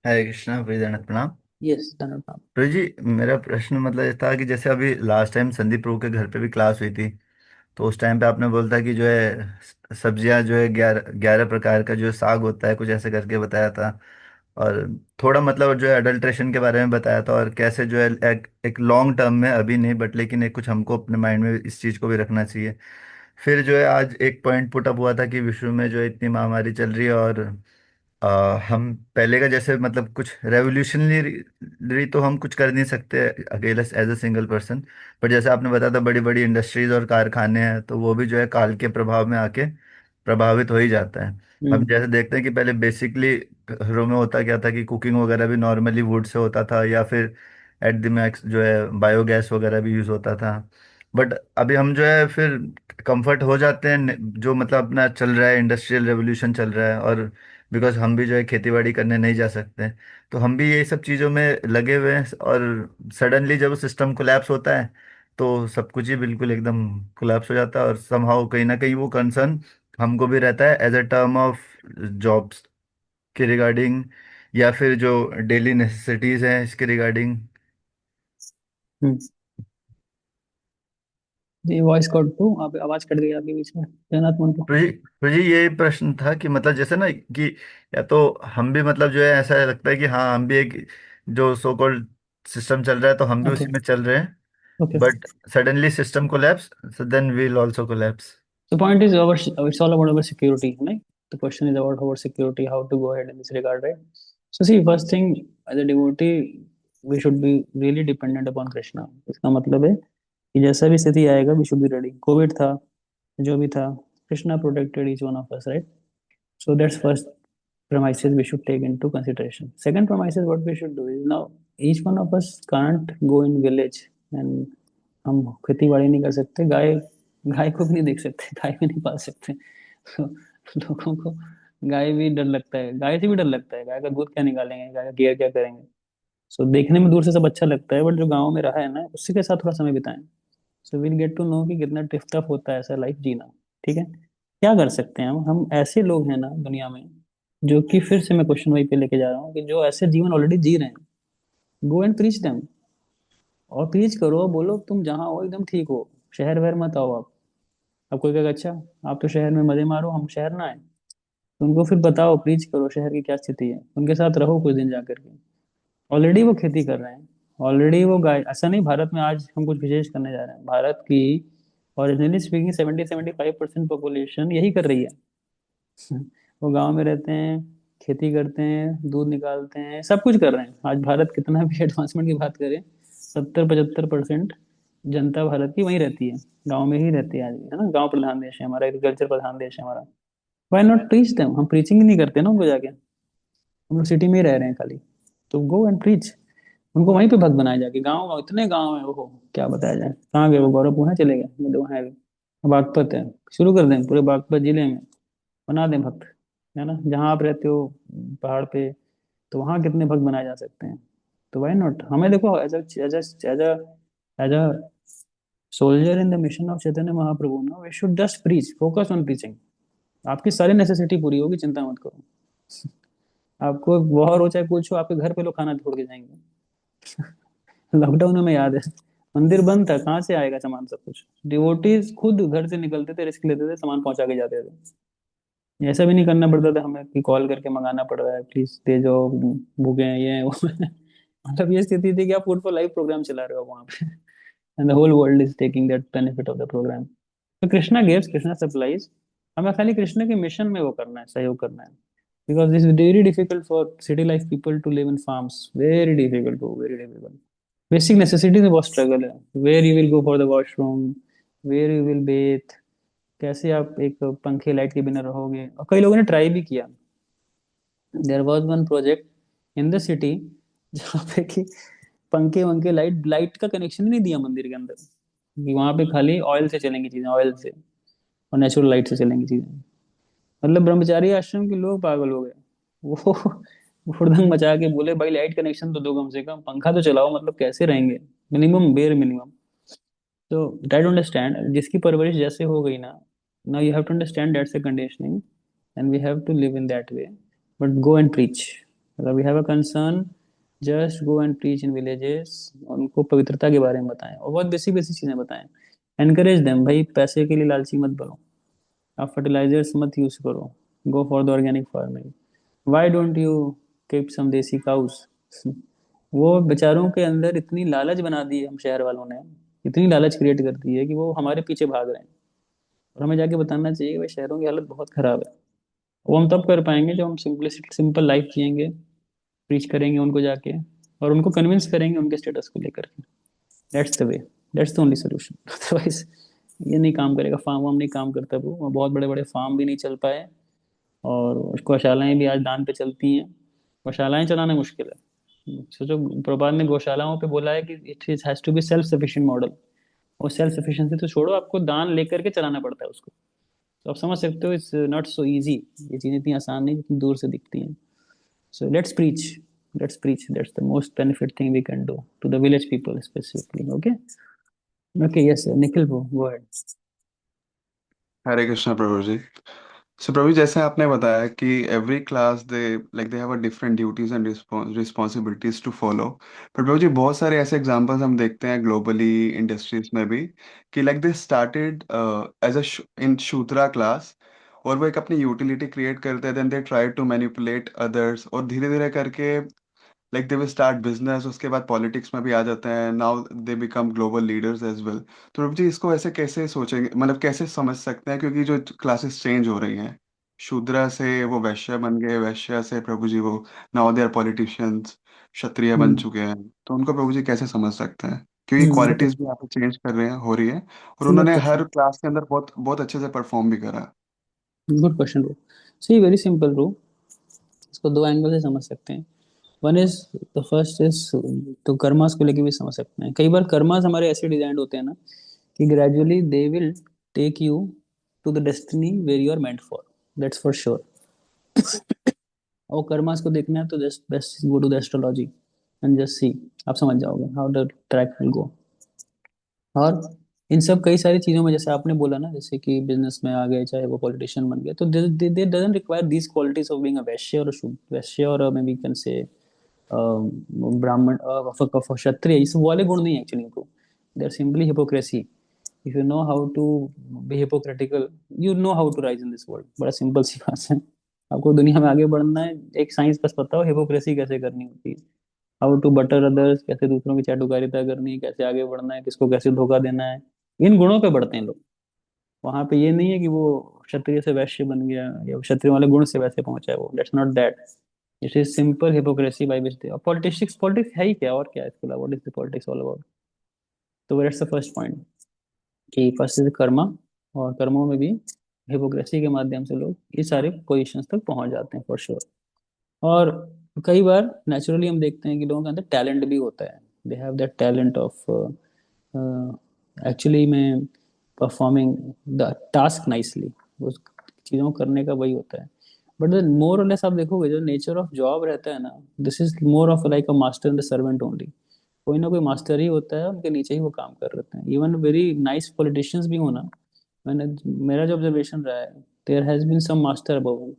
हरे कृष्णा, प्रिय जगन्नाथ प्रणाम। Yes, धन्यवाद। प्रभु जी, मेरा प्रश्न मतलब ये था कि जैसे अभी लास्ट टाइम संदीप प्रभु के घर पे भी क्लास हुई थी, तो उस टाइम पे आपने बोला था कि जो है सब्जियां जो है 11 11 प्रकार का जो साग होता है, कुछ ऐसे करके बताया था। और थोड़ा मतलब जो है अडल्ट्रेशन के बारे में बताया था, और कैसे जो है एक लॉन्ग टर्म में, अभी नहीं बट लेकिन एक कुछ हमको अपने माइंड में इस चीज़ को भी रखना चाहिए। फिर जो है आज एक पॉइंट पुट अप हुआ था कि विश्व में जो है इतनी महामारी चल रही है, और हम पहले का जैसे मतलब कुछ रेवोल्यूशनरी तो हम कुछ कर नहीं सकते अकेले एज अ सिंगल पर्सन। पर जैसे आपने बताया था, बड़ी बड़ी इंडस्ट्रीज और कारखाने हैं, तो वो भी जो है काल के प्रभाव में आके प्रभावित हो ही जाता है। हम जैसे देखते हैं कि पहले बेसिकली घरों में होता क्या था कि कुकिंग वगैरह भी नॉर्मली वुड से होता था, या फिर एट द मैक्स जो है बायोगैस वगैरह भी यूज होता था। बट अभी हम जो है फिर कंफर्ट हो जाते हैं, जो मतलब अपना चल रहा है, इंडस्ट्रियल रेवोल्यूशन चल रहा है, और बिकॉज हम भी जो है खेती बाड़ी करने नहीं जा सकते, तो हम भी यही सब चीज़ों में लगे हुए हैं। और सडनली जब सिस्टम कोलैप्स होता है, तो सब कुछ ही बिल्कुल एकदम कोलैप्स हो जाता है, और समहाउ कहीं ना कहीं वो कंसर्न हमको भी रहता है as a term of jobs के रिगार्डिंग, या फिर जो डेली नेसेसिटीज हैं इसके रिगार्डिंग। हम्म। जी, वॉइस कट टू आप, आवाज कट गई आपके बीच में, जगन्नाथ मंटू। तो जी ये प्रश्न था कि मतलब जैसे ना कि या तो हम भी मतलब जो है ऐसा लगता है कि हाँ हम भी एक जो सो कॉल्ड सिस्टम चल रहा है तो हम भी ओके उसी में चल रहे हैं, okay. But suddenly system collapse, so then we'll also collapse. The point is our, it's all about our security, right? The question is about our security, how to go ahead in this regard, right? So see, first thing, as a devotee, we should be really dependent upon Krishna. इसका मतलब है कि जैसा भी स्थिति आएगा, we should be ready. Covid था, जो भी था, Krishna protected each one of us, right? So that's first premises we should take into consideration. Second premises, what we should do is now each one of us can't go in village and हम खेती बाड़ी नहीं कर सकते, गाय गाय को भी नहीं देख सकते, गाय भी नहीं पाल सकते। तो लोगों को गाय भी डर लगता है, गाय से भी डर लगता है, गाय का दूध क्या निकालेंगे, गाय का केयर क्या करेंगे। सो देखने में दूर से सब अच्छा लगता है, बट जो गाँव में रहा है ना, उसी के साथ थोड़ा समय बिताएं। So will get to know कि कितना टफ होता है ऐसा लाइफ जीना। ठीक है, क्या कर सकते हैं हम ऐसे लोग हैं ना दुनिया में, जो कि फिर से मैं क्वेश्चन वही पे लेके जा रहा हूँ कि जो ऐसे जीवन ऑलरेडी जी रहे हैं, गो एंड प्रीच देम। और प्रीच करो, बोलो तुम जहाँ हो एकदम ठीक हो, शहर वहर मत आओ आप। अब कोई कहेगा अच्छा आप तो शहर में मजे मारो, हम शहर ना आए। तो उनको फिर बताओ, प्रीच करो शहर की क्या स्थिति है, उनके साथ रहो कुछ दिन जाकर के। ऑलरेडी वो खेती कर रहे हैं, ऑलरेडी वो गाय, ऐसा नहीं भारत में आज हम कुछ विशेष करने जा रहे हैं। भारत की ओरिजिनली स्पीकिंग 70-75% पॉपुलेशन यही कर रही है। वो गांव में रहते हैं, खेती करते हैं, दूध निकालते हैं, सब कुछ कर रहे हैं। आज भारत कितना भी एडवांसमेंट की बात करें, 70-75% जनता भारत की वहीं रहती है, गांव में ही रहती है आज भी, है ना। गांव प्रधान देश है हमारा, एग्रीकल्चर प्रधान देश है हमारा। व्हाई नॉट प्रीच देम, हम प्रीचिंग ही नहीं करते ना उनको जाके, हम लोग सिटी में ही रह रहे हैं खाली। तो गो एंड प्रीच, उनको वहीं पे भक्त बनाया जाके। गाँव इतने गाँव है, वो क्या बताया जाए, कहाँ गए वो, गौरव पूना चले गए, बोले वहाँ है भी। बागपत है, शुरू कर दें पूरे बागपत जिले में, बना दें भक्त, है ना। जहाँ आप रहते हो पहाड़ पे, तो वहाँ कितने भक्त बनाए जा सकते हैं। तो वाई नॉट, हमें देखो as a soldier in the mission of Chaitanya Mahaprabhu, no we should just preach, focus on preaching. आपकी सारी नेसेसिटी पूरी होगी, चिंता मत करो। आपको वॉर हो चाहे कुछ हो, आपके घर पे लोग खाना छोड़ के जाएंगे। लॉकडाउन में याद है, मंदिर बंद था, कहाँ से आएगा सामान, सब कुछ डिवोटीज खुद घर से निकलते थे, रिस्क लेते थे, सामान पहुंचा के जाते थे। ऐसा भी नहीं करना पड़ता था हमें कि कॉल करके मंगाना पड़ रहा है, प्लीज दे जाओ, भूखे हैं ये हैं, वो हैं। मतलब ये स्थिति थी कि आप फूड फॉर लाइफ प्रोग्राम चला रहे हो वहां पे, and the whole world is taking that benefit of the program. तो कृष्णा गिव्स, कृष्णा सप्लाइज। हमें खाली कृष्ण के मिशन में वो करना है, सहयोग करना है। Because this is very difficult for city life people to live in farms, very difficult, very difficult. Basic necessities में बहुत स्ट्रगल है। Where you will go for the washroom, where you will bathe, कैसे आप एक पंखे light के बिना रहोगे। और कई लोगों ने ट्राई भी किया। There was one project in the city जहाँ पे कि पंखे वंखे लाइट लाइट का कनेक्शन ही नहीं दिया मंदिर के अंदर, कि वहां पे खाली ऑयल से चलेंगी चीजें, ऑयल से और नेचुरल लाइट से चलेंगी चीजें। मतलब ब्रह्मचारी आश्रम के लोग पागल हो गए। वो हुड़दंग मचा के बोले भाई लाइट कनेक्शन तो दो, कम से कम पंखा तो चलाओ, मतलब कैसे रहेंगे, मिनिमम बेयर मिनिमम। तो ट्राई टू अंडरस्टैंड, जिसकी परवरिश जैसे हो गई ना, now you have to understand that's a conditioning, and we have to live in that way. But go and preach, अगर we have a concern, just go and preach in villages. उनको पवित्रता के बारे में बताएं, और बहुत बेसिक बेसिक चीजें बताएं। एनकरेज देम, भाई पैसे के लिए लालची मत बनो, आप फर्टिलाइजर्स मत यूज करो, go for the organic farming. Why don't you keep some desi cows. वो बेचारों के अंदर इतनी लालच बना दी है हम शहर वालों ने, इतनी लालच क्रिएट कर दी है कि वो हमारे पीछे भाग रहे हैं। और हमें जाके बताना चाहिए कि भाई शहरों की हालत बहुत खराब है। वो हम तब कर पाएंगे जब हम सिंपल लाइफ जिएंगे, प्रीच करेंगे उनको जाके, और उनको कन्विंस करेंगे उनके स्टेटस को लेकर के। That's the way, that's the only solution. Otherwise ये नहीं काम करेगा, फार्म वार्म नहीं काम करता वो, बहुत बड़े बड़े फार्म भी नहीं चल पाए, और गौशालाएं भी आज दान पे चलती हैं। गौशालाएं चलाना मुश्किल है। सोचो, प्रभुपाद ने गौशालाओं पे बोला है कि it has to be self sufficient model. और सेल्फ सफिशिएंसी तो छोड़ो, आपको दान लेकर के चलाना पड़ता है उसको। तो आप समझ सकते हो, इट्स नॉट सो इजी। ये चीजें इतनी आसान नहीं जितनी दूर से दिखती हैं। So let's preach, that's the most benefit thing we can do to the village people specifically. Okay, okay, yes Nikhil, go ahead. Hare Krishna Prabhu ji. So Prabhu ji, जैसे आपने बताया कि every class they have a different duties and responsibilities to follow. पर प्रभु जी, बहुत सारे ऐसे examples हम देखते हैं ग्लोबली इंडस्ट्रीज में भी कि like they started as a in shudra class, और वो एक अपनी यूटिलिटी क्रिएट करते हैं, then they try to manipulate others, और धीरे धीरे करके like they will start business, उसके बाद पॉलिटिक्स में भी आ जाते हैं, now they become global leaders as well. तो प्रभु जी, इसको ऐसे कैसे सोचेंगे, मतलब कैसे समझ सकते हैं, क्योंकि जो क्लासेस चेंज हो रही हैं, शूद्रा से वो वैश्य बन गए, वैश्य से प्रभु जी वो नाउ दे आर पॉलिटिशियंस, क्षत्रिय बन हम्म चुके हैं, तो उनको प्रभु जी कैसे समझ सकते हैं, क्योंकि देखो, क्वालिटीज भी यहाँ पे चेंज कर रहे हैं, हो रही है, और गुड उन्होंने हर क्वेश्चन, क्लास के अंदर बहुत बहुत अच्छे से परफॉर्म भी करा। Good question bro. See very simple bro, इसको दो एंगल से समझ सकते हैं। One is, the first is, तो कर्मास को लेके भी समझ सकते हैं। कई बार कर्मास हमारे ऐसे डिजाइन होते हैं ना कि gradually they will take you to the destiny where you are meant for, that's for sure. और कर्मास को देखना है तो just best go to the astrology and just see, आप समझ जाओगे how the track will go. और इन सब कई सारी चीजों में, जैसे आपने बोला ना, जैसे कि बिजनेस में आ गए, चाहे वो पॉलिटिशियन बन गए, तो दे doesn't require these qualities of being a वैश्य और वैश्य, और मे बी कैन से ब्राह्मण, क्षत्रिय, इस वाले गुण नहीं एक्चुअली इनको। They are simply hypocrisy. If you know how to be hypocritical, you know how to rise in this world. बड़ा simple सी बात है। आपको दुनिया में आगे बढ़ना है, एक साइंस बस पता हो हिपोक्रेसी कैसे करनी होती है, हाउ टू बटर अदर्स, कैसे दूसरों की चाटुकारिता करनी है, कैसे आगे बढ़ना है, किसको कैसे धोखा देना है। इन गुणों पे बढ़ते हैं लोग। वहां पे ये नहीं है कि वो क्षत्रिय से वैश्य बन गया या क्षत्रिय वाले गुण से वैसे पहुंचा है वो, that's not that. It is simple hypocrisy by which they politics. Politics है ही क्या, और क्या है इसके अलावा, what is the politics all about. तो दैट्स द फर्स्ट पॉइंट, कि फर्स्ट इज कर्मा, और कर्मों में भी हिपोक्रेसी के माध्यम से लोग इस सारे पोजीशंस तक पहुंच जाते हैं फॉर श्योर। और कई बार नेचुरली हम देखते हैं कि लोगों के अंदर टैलेंट भी होता है, they have that talent of actually में परफॉर्मिंग द टास्क नाइसली, उस चीज़ों को करने का वही होता है। बट मोर और लेस आप देखोगे जो नेचर ऑफ जॉब रहता है ना, this is more of like a master and the servant only. कोई ना कोई मास्टर ही होता है, उनके नीचे ही वो काम कर रहे हैं। इवन वेरी नाइस पॉलिटिशियंस भी होना, मैंने, मेरा जो ऑब्जर्वेशन रहा है, there has been some master above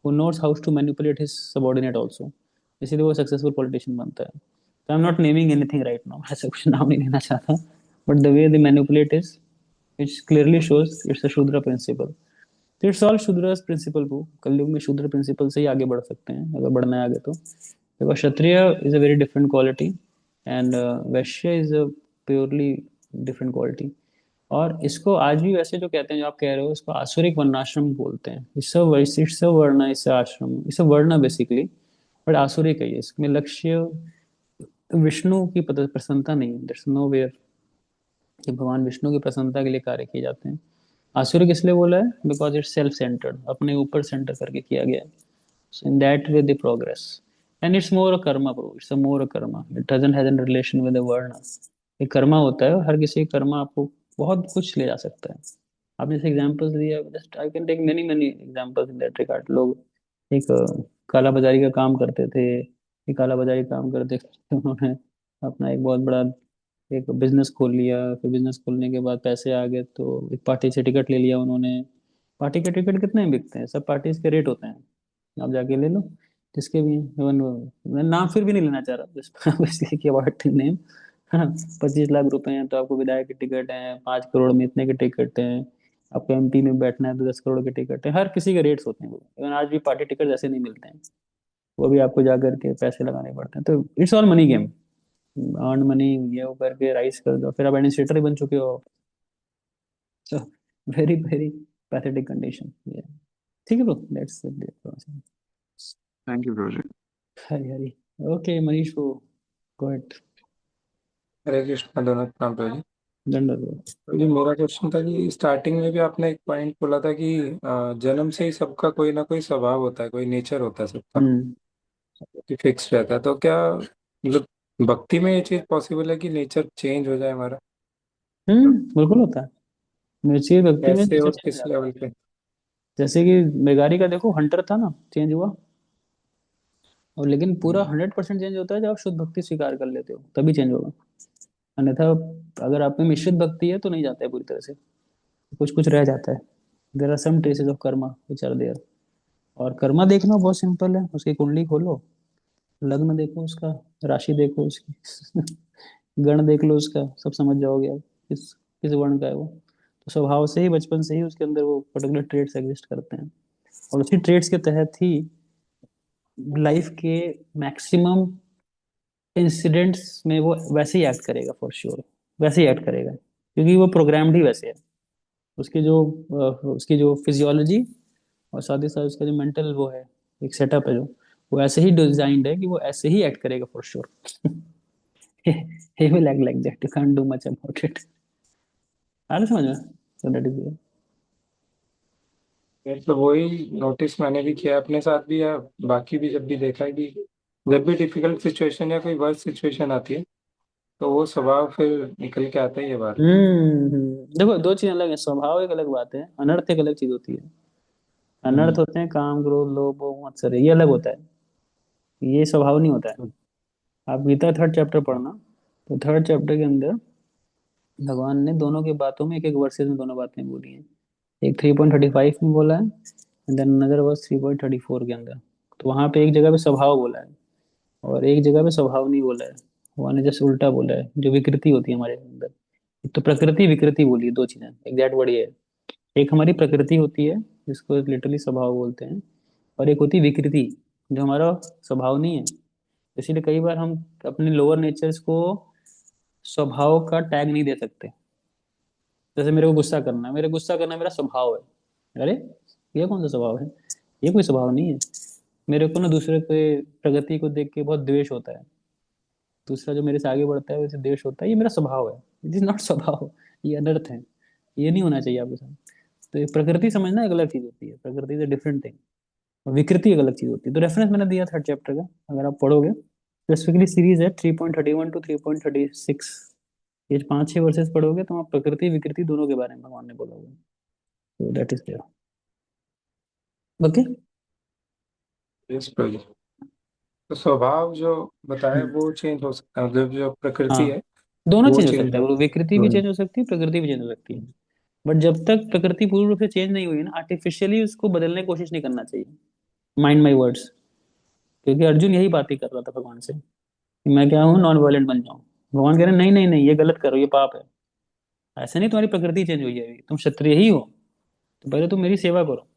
who knows how to manipulate his subordinate also, इसीलिए वो सक्सेसफुल पॉलिटिशियन बनता है। तो I am not naming anything right now, ऐसा कुछ नाम नहीं लेना चाहता, but the way they manipulate is, it's clearly shows it's a शूद्र प्रिंसिपल। तो इट्स ऑल शूद्रस प्रिंसिपल वो, कलयुग में शूद्र प्रिंसिपल से ही आगे बढ़ सकते हैं अगर बढ़ना है आगे तो। Because kshatriya is a very different quality, and vaishya is a purely different quality. और इसको आज भी वैसे जो कहते हैं, जो आप कह रहे हो, इसको आसुरिक वर्णाश्रम बोलते हैं। इससे वर्ण, इससे आश्रम, इससे वर्ण बेसिकली, बट आसुरिक है ये। इसमें लक्ष्य विष्णु की प्रसन्नता नहीं है, दैट्स नो वेयर कि भगवान विष्णु की प्रसन्नता के लिए कार्य किए जाते हैं। आसुरिक इसलिए बोला है बिकॉज इट्स सेल्फ सेंटर्ड, अपने ऊपर सेंटर करके किया गया है। So in that way they progress, and it's more a karma bro, it's a more a karma, it doesn't have a relation with the varna। एक कर्मा होता है, हर किसी का कर्मा आपको बहुत कुछ ले जा सकता है। आपने जैसे एग्जांपल्स दिया, just I can take many many examples in that regard. लोग एक काला बाजारी का काम करते थे, एक काला बाजारी काम करते करते उन्होंने अपना एक बहुत बड़ा एक बिजनेस खोल लिया। फिर बिजनेस खोलने के बाद पैसे आ गए तो एक पार्टी से टिकट ले लिया उन्होंने। पार्टी के टिकट कितने में बिकते हैं, सब पार्टीज के रेट होते हैं, आप जाके ले लो जिसके भी। इवन मैं नाम फिर भी नहीं लेना चाह रहा, इसलिए कि अबाउट नेम। 25 लाख रुपए हैं तो आपको विधायक के टिकट हैं, 5 करोड़ में इतने के टिकट हैं, आपको एमपी में बैठना है तो 10 करोड़ के टिकट है। हर किसी के रेट्स होते हैं वो, इवन आज भी पार्टी टिकट ऐसे नहीं मिलते हैं। वो भी आपको जा करके पैसे लगाने पड़ते हैं। तो it's all money game. Earn money, ये वो करके राइज कर दो, फिर आप एडमिनिस्ट्रेटर ही बन चुके हो। So very very pathetic condition. ठीक है bro, let's thank you Prabhu ji. Hari Hari. Okay Manish को गो अहेड। हरे कृष्णा, दोनों प्रणाम प्रभु जी। दंड ब्रो। प्रभु जी, मेरा क्वेश्चन था कि स्टार्टिंग में भी आपने एक पॉइंट बोला था कि जन्म से ही सबका कोई ना कोई स्वभाव होता है, कोई नेचर होता है सबका कि फिक्स रहता है। तो क्या मतलब भक्ति में ये चीज पॉसिबल है कि नेचर चेंज हो जाए हमारा? बिल्कुल होता है। मिर्ची भक्ति में कैसे नेचर और चेंज हो किस जाता है। लेवल पे? जैसे कि बेगारी का देखो, हंटर था ना, चेंज हुआ। और लेकिन पूरा 100% चेंज होता है जब आप शुद्ध भक्ति स्वीकार कर लेते हो, तभी चेंज होगा। अन्यथा अगर आप में मिश्रित भक्ति है तो नहीं जाता है पूरी तरह से, कुछ कुछ रह जाता है। There are some traces of karma which are there. और कर्मा देखना बहुत सिंपल है, उसकी कुंडली खोलो, लग्न देखो उसका, राशि देखो उसकी गण देख लो उसका, सब समझ जाओगे आप किस किस वर्ण का है वो। तो स्वभाव से ही, बचपन से ही उसके अंदर वो पर्टिकुलर ट्रेड्स एग्जिस्ट करते हैं। और उसी ट्रेड्स के तहत ही लाइफ के मैक्सिमम इंसिडेंट्स में वो वैसे ही एक्ट करेगा, फॉर श्योर वैसे ही एक्ट करेगा, क्योंकि वो प्रोग्राम्ड ही वैसे है। उसकी जो फिजियोलॉजी और साथ ही साथ उसका जो मेंटल वो है, एक सेटअप है जो, वो ऐसे ही डिजाइंड है कि वो ऐसे ही एक्ट करेगा for sure. he will act like that, you can't do much about it। आ रहा समझ में? so that is it। मतलब वही नोटिस मैंने भी किया अपने साथ भी, या बाकी भी जब भी देखा है कि जब भी डिफिकल्ट सिचुएशन या कोई वर्स्ट सिचुएशन आती है तो वो स्वभाव फिर निकल के आता ही है बाहर। देखो दो चीज अलग है, स्वभाव एक अलग बात है, अनर्थ एक अलग चीज होती है। अनर्थ होते हैं काम, क्रोध, लोभ, मोह, मत्सर, ये अलग होता है, ये स्वभाव नहीं होता है। आप गीता 3rd चैप्टर पढ़ना, तो 3rd चैप्टर के अंदर भगवान ने दोनों की बातों में एक एक वर्सेस में दोनों बातें बोली हैं। एक 3.35 में बोला है, एंड देन अनदर वाज 3.34 के अंदर। तो वहां पे एक जगह पे स्वभाव बोला है और एक जगह पे स्वभाव नहीं बोला है। वहां ने जस्ट उल्टा बोला है, जो विकृति होती है हमारे अंदर। एक तो प्रकृति विकृति बोली है, दो चीजें एग्जैक्ट वर्ड ये है। एक हमारी प्रकृति होती है जिसको लिटरली स्वभाव बोलते हैं, और एक होती है विकृति जो हमारा स्वभाव नहीं है। इसीलिए कई बार हम अपने लोअर नेचर्स को स्वभाव का टैग नहीं दे सकते। जैसे मेरे को गुस्सा करना, मेरा गुस्सा करना मेरा स्वभाव है। अरे ये कौन सा स्वभाव है? ये कोई स्वभाव नहीं है। मेरे को ना दूसरे के प्रगति को देख के बहुत द्वेष होता है, दूसरा जो मेरे से आगे बढ़ता है वैसे द्वेष होता है, ये मेरा स्वभाव है। इट इज नॉट स्वभाव, ये अनर्थ है, ये नहीं होना चाहिए आपके साथ। तो ये प्रकृति समझना एक अलग चीज होती है, प्रकृति इज डिफरेंट थिंग, और विकृति एक अलग चीज होती है। तो रेफरेंस मैंने दिया 3rd चैप्टर का, अगर आप पढ़ोगे, स्पेसिफिकली सीरीज है 3.31 टू 3.36, ये 5-6 वर्सेस पढ़ोगे तो आप प्रकृति विकृति दोनों के बारे में भगवान ने बोला होगा। तो that is there. Okay. Yes Prabhu. तो स्वभाव जो बताया वो चेंज हो सकता है, मतलब जो प्रकृति हाँ, है दोनों वो चेंज हो चेंज सकता है, हो। वो विकृति भी चेंज हो सकती है, प्रकृति भी चेंज हो सकती है। बट जब तक प्रकृति पूर्ण रूप से चेंज नहीं हुई ना, आर्टिफिशियली उसको बदलने की कोशिश नहीं करना चाहिए। Mind my words. क्योंकि अर्जुन यही बात ही कर रहा था भगवान से कि मैं क्या हूँ, नॉन वायलेंट बन जाऊँ। भगवान कह रहे हैं नहीं नहीं नहीं, ये गलत करो, ये पाप है। ऐसे नहीं, तुम्हारी प्रकृति चेंज हुई है, अभी तुम क्षत्रिय ही हो, तो पहले तुम मेरी सेवा करो।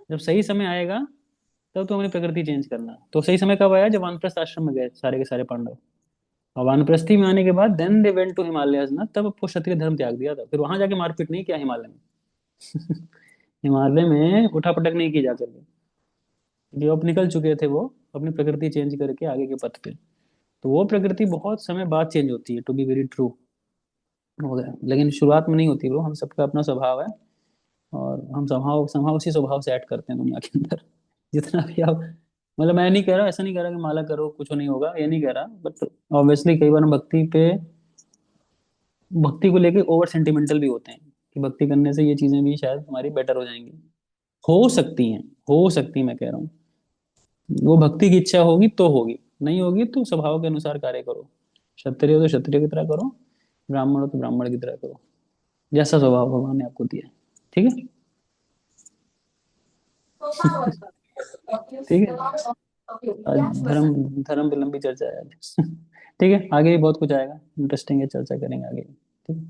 जब सही समय आएगा तब तुम अपनी प्रकृति चेंज करना। तो सही समय कब आया? जब वानप्रस्थ आश्रम में गए सारे के सारे पांडव, और वानप्रस्थी में आने के बाद then they went to Himalayas ना, तब आपको क्षत्रिय धर्म त्याग दिया था। फिर वहां जाके मारपीट नहीं किया हिमालय में। हिमालय में उठा पटक नहीं की जाकर के, जो अब निकल चुके थे वो अपनी प्रकृति चेंज करके आगे के पथ पे। तो वो प्रकृति बहुत समय बाद चेंज होती है, टू बी वेरी ट्रू हो गया, लेकिन शुरुआत में नहीं होती ब्रो। हम सबका अपना स्वभाव है, और हम स्वभाव स्वभाव उसी स्वभाव से ऐड करते हैं दुनिया के अंदर। जितना भी आप, मतलब मैं नहीं कह रहा, ऐसा नहीं कह रहा कि माला करो कुछ नहीं होगा, ये नहीं कह रहा, बट ऑब्वियसली कई बार हम भक्ति को लेके ओवर सेंटिमेंटल भी होते हैं कि भक्ति करने से ये चीजें भी शायद हमारी बेटर हो जाएंगी, हो सकती हैं, हो सकती, मैं कह रहा हूँ। वो भक्ति की इच्छा होगी तो होगी, नहीं होगी तो स्वभाव के अनुसार कार्य करो। क्षत्रिय हो तो क्षत्रिय की तरह करो, ब्राह्मण हो तो ब्राह्मण की तरह करो, जैसा स्वभाव भगवान ने आपको दिया है। ठीक है। ठीक है। आज धर्म धर्म पे लंबी चर्चा है आज। ठीक है, आगे भी बहुत कुछ आएगा, इंटरेस्टिंग है, चर्चा करेंगे आगे। ठीक है,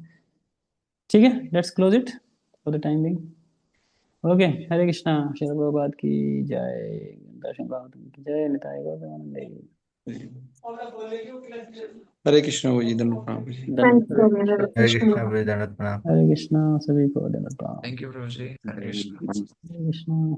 ठीक है, let's close it for the time being. Okay, Hare Krishna. Srila Prabhupada की जय, दर्शन भागवतम की जय, निताई गौर प्रेमानंद जी। हरे कृष्ण जी, धन्यवाद प्रणाम जी। Thank you, धन्यवाद। Hare हरे Krishna. कृष्णा, वृंदावन प्रणाम। हरे कृष्णा, सभी को धन्यवाद प्रणाम। Thank you Prabhu ji. हरे कृष्णा। हरे कृष्णा।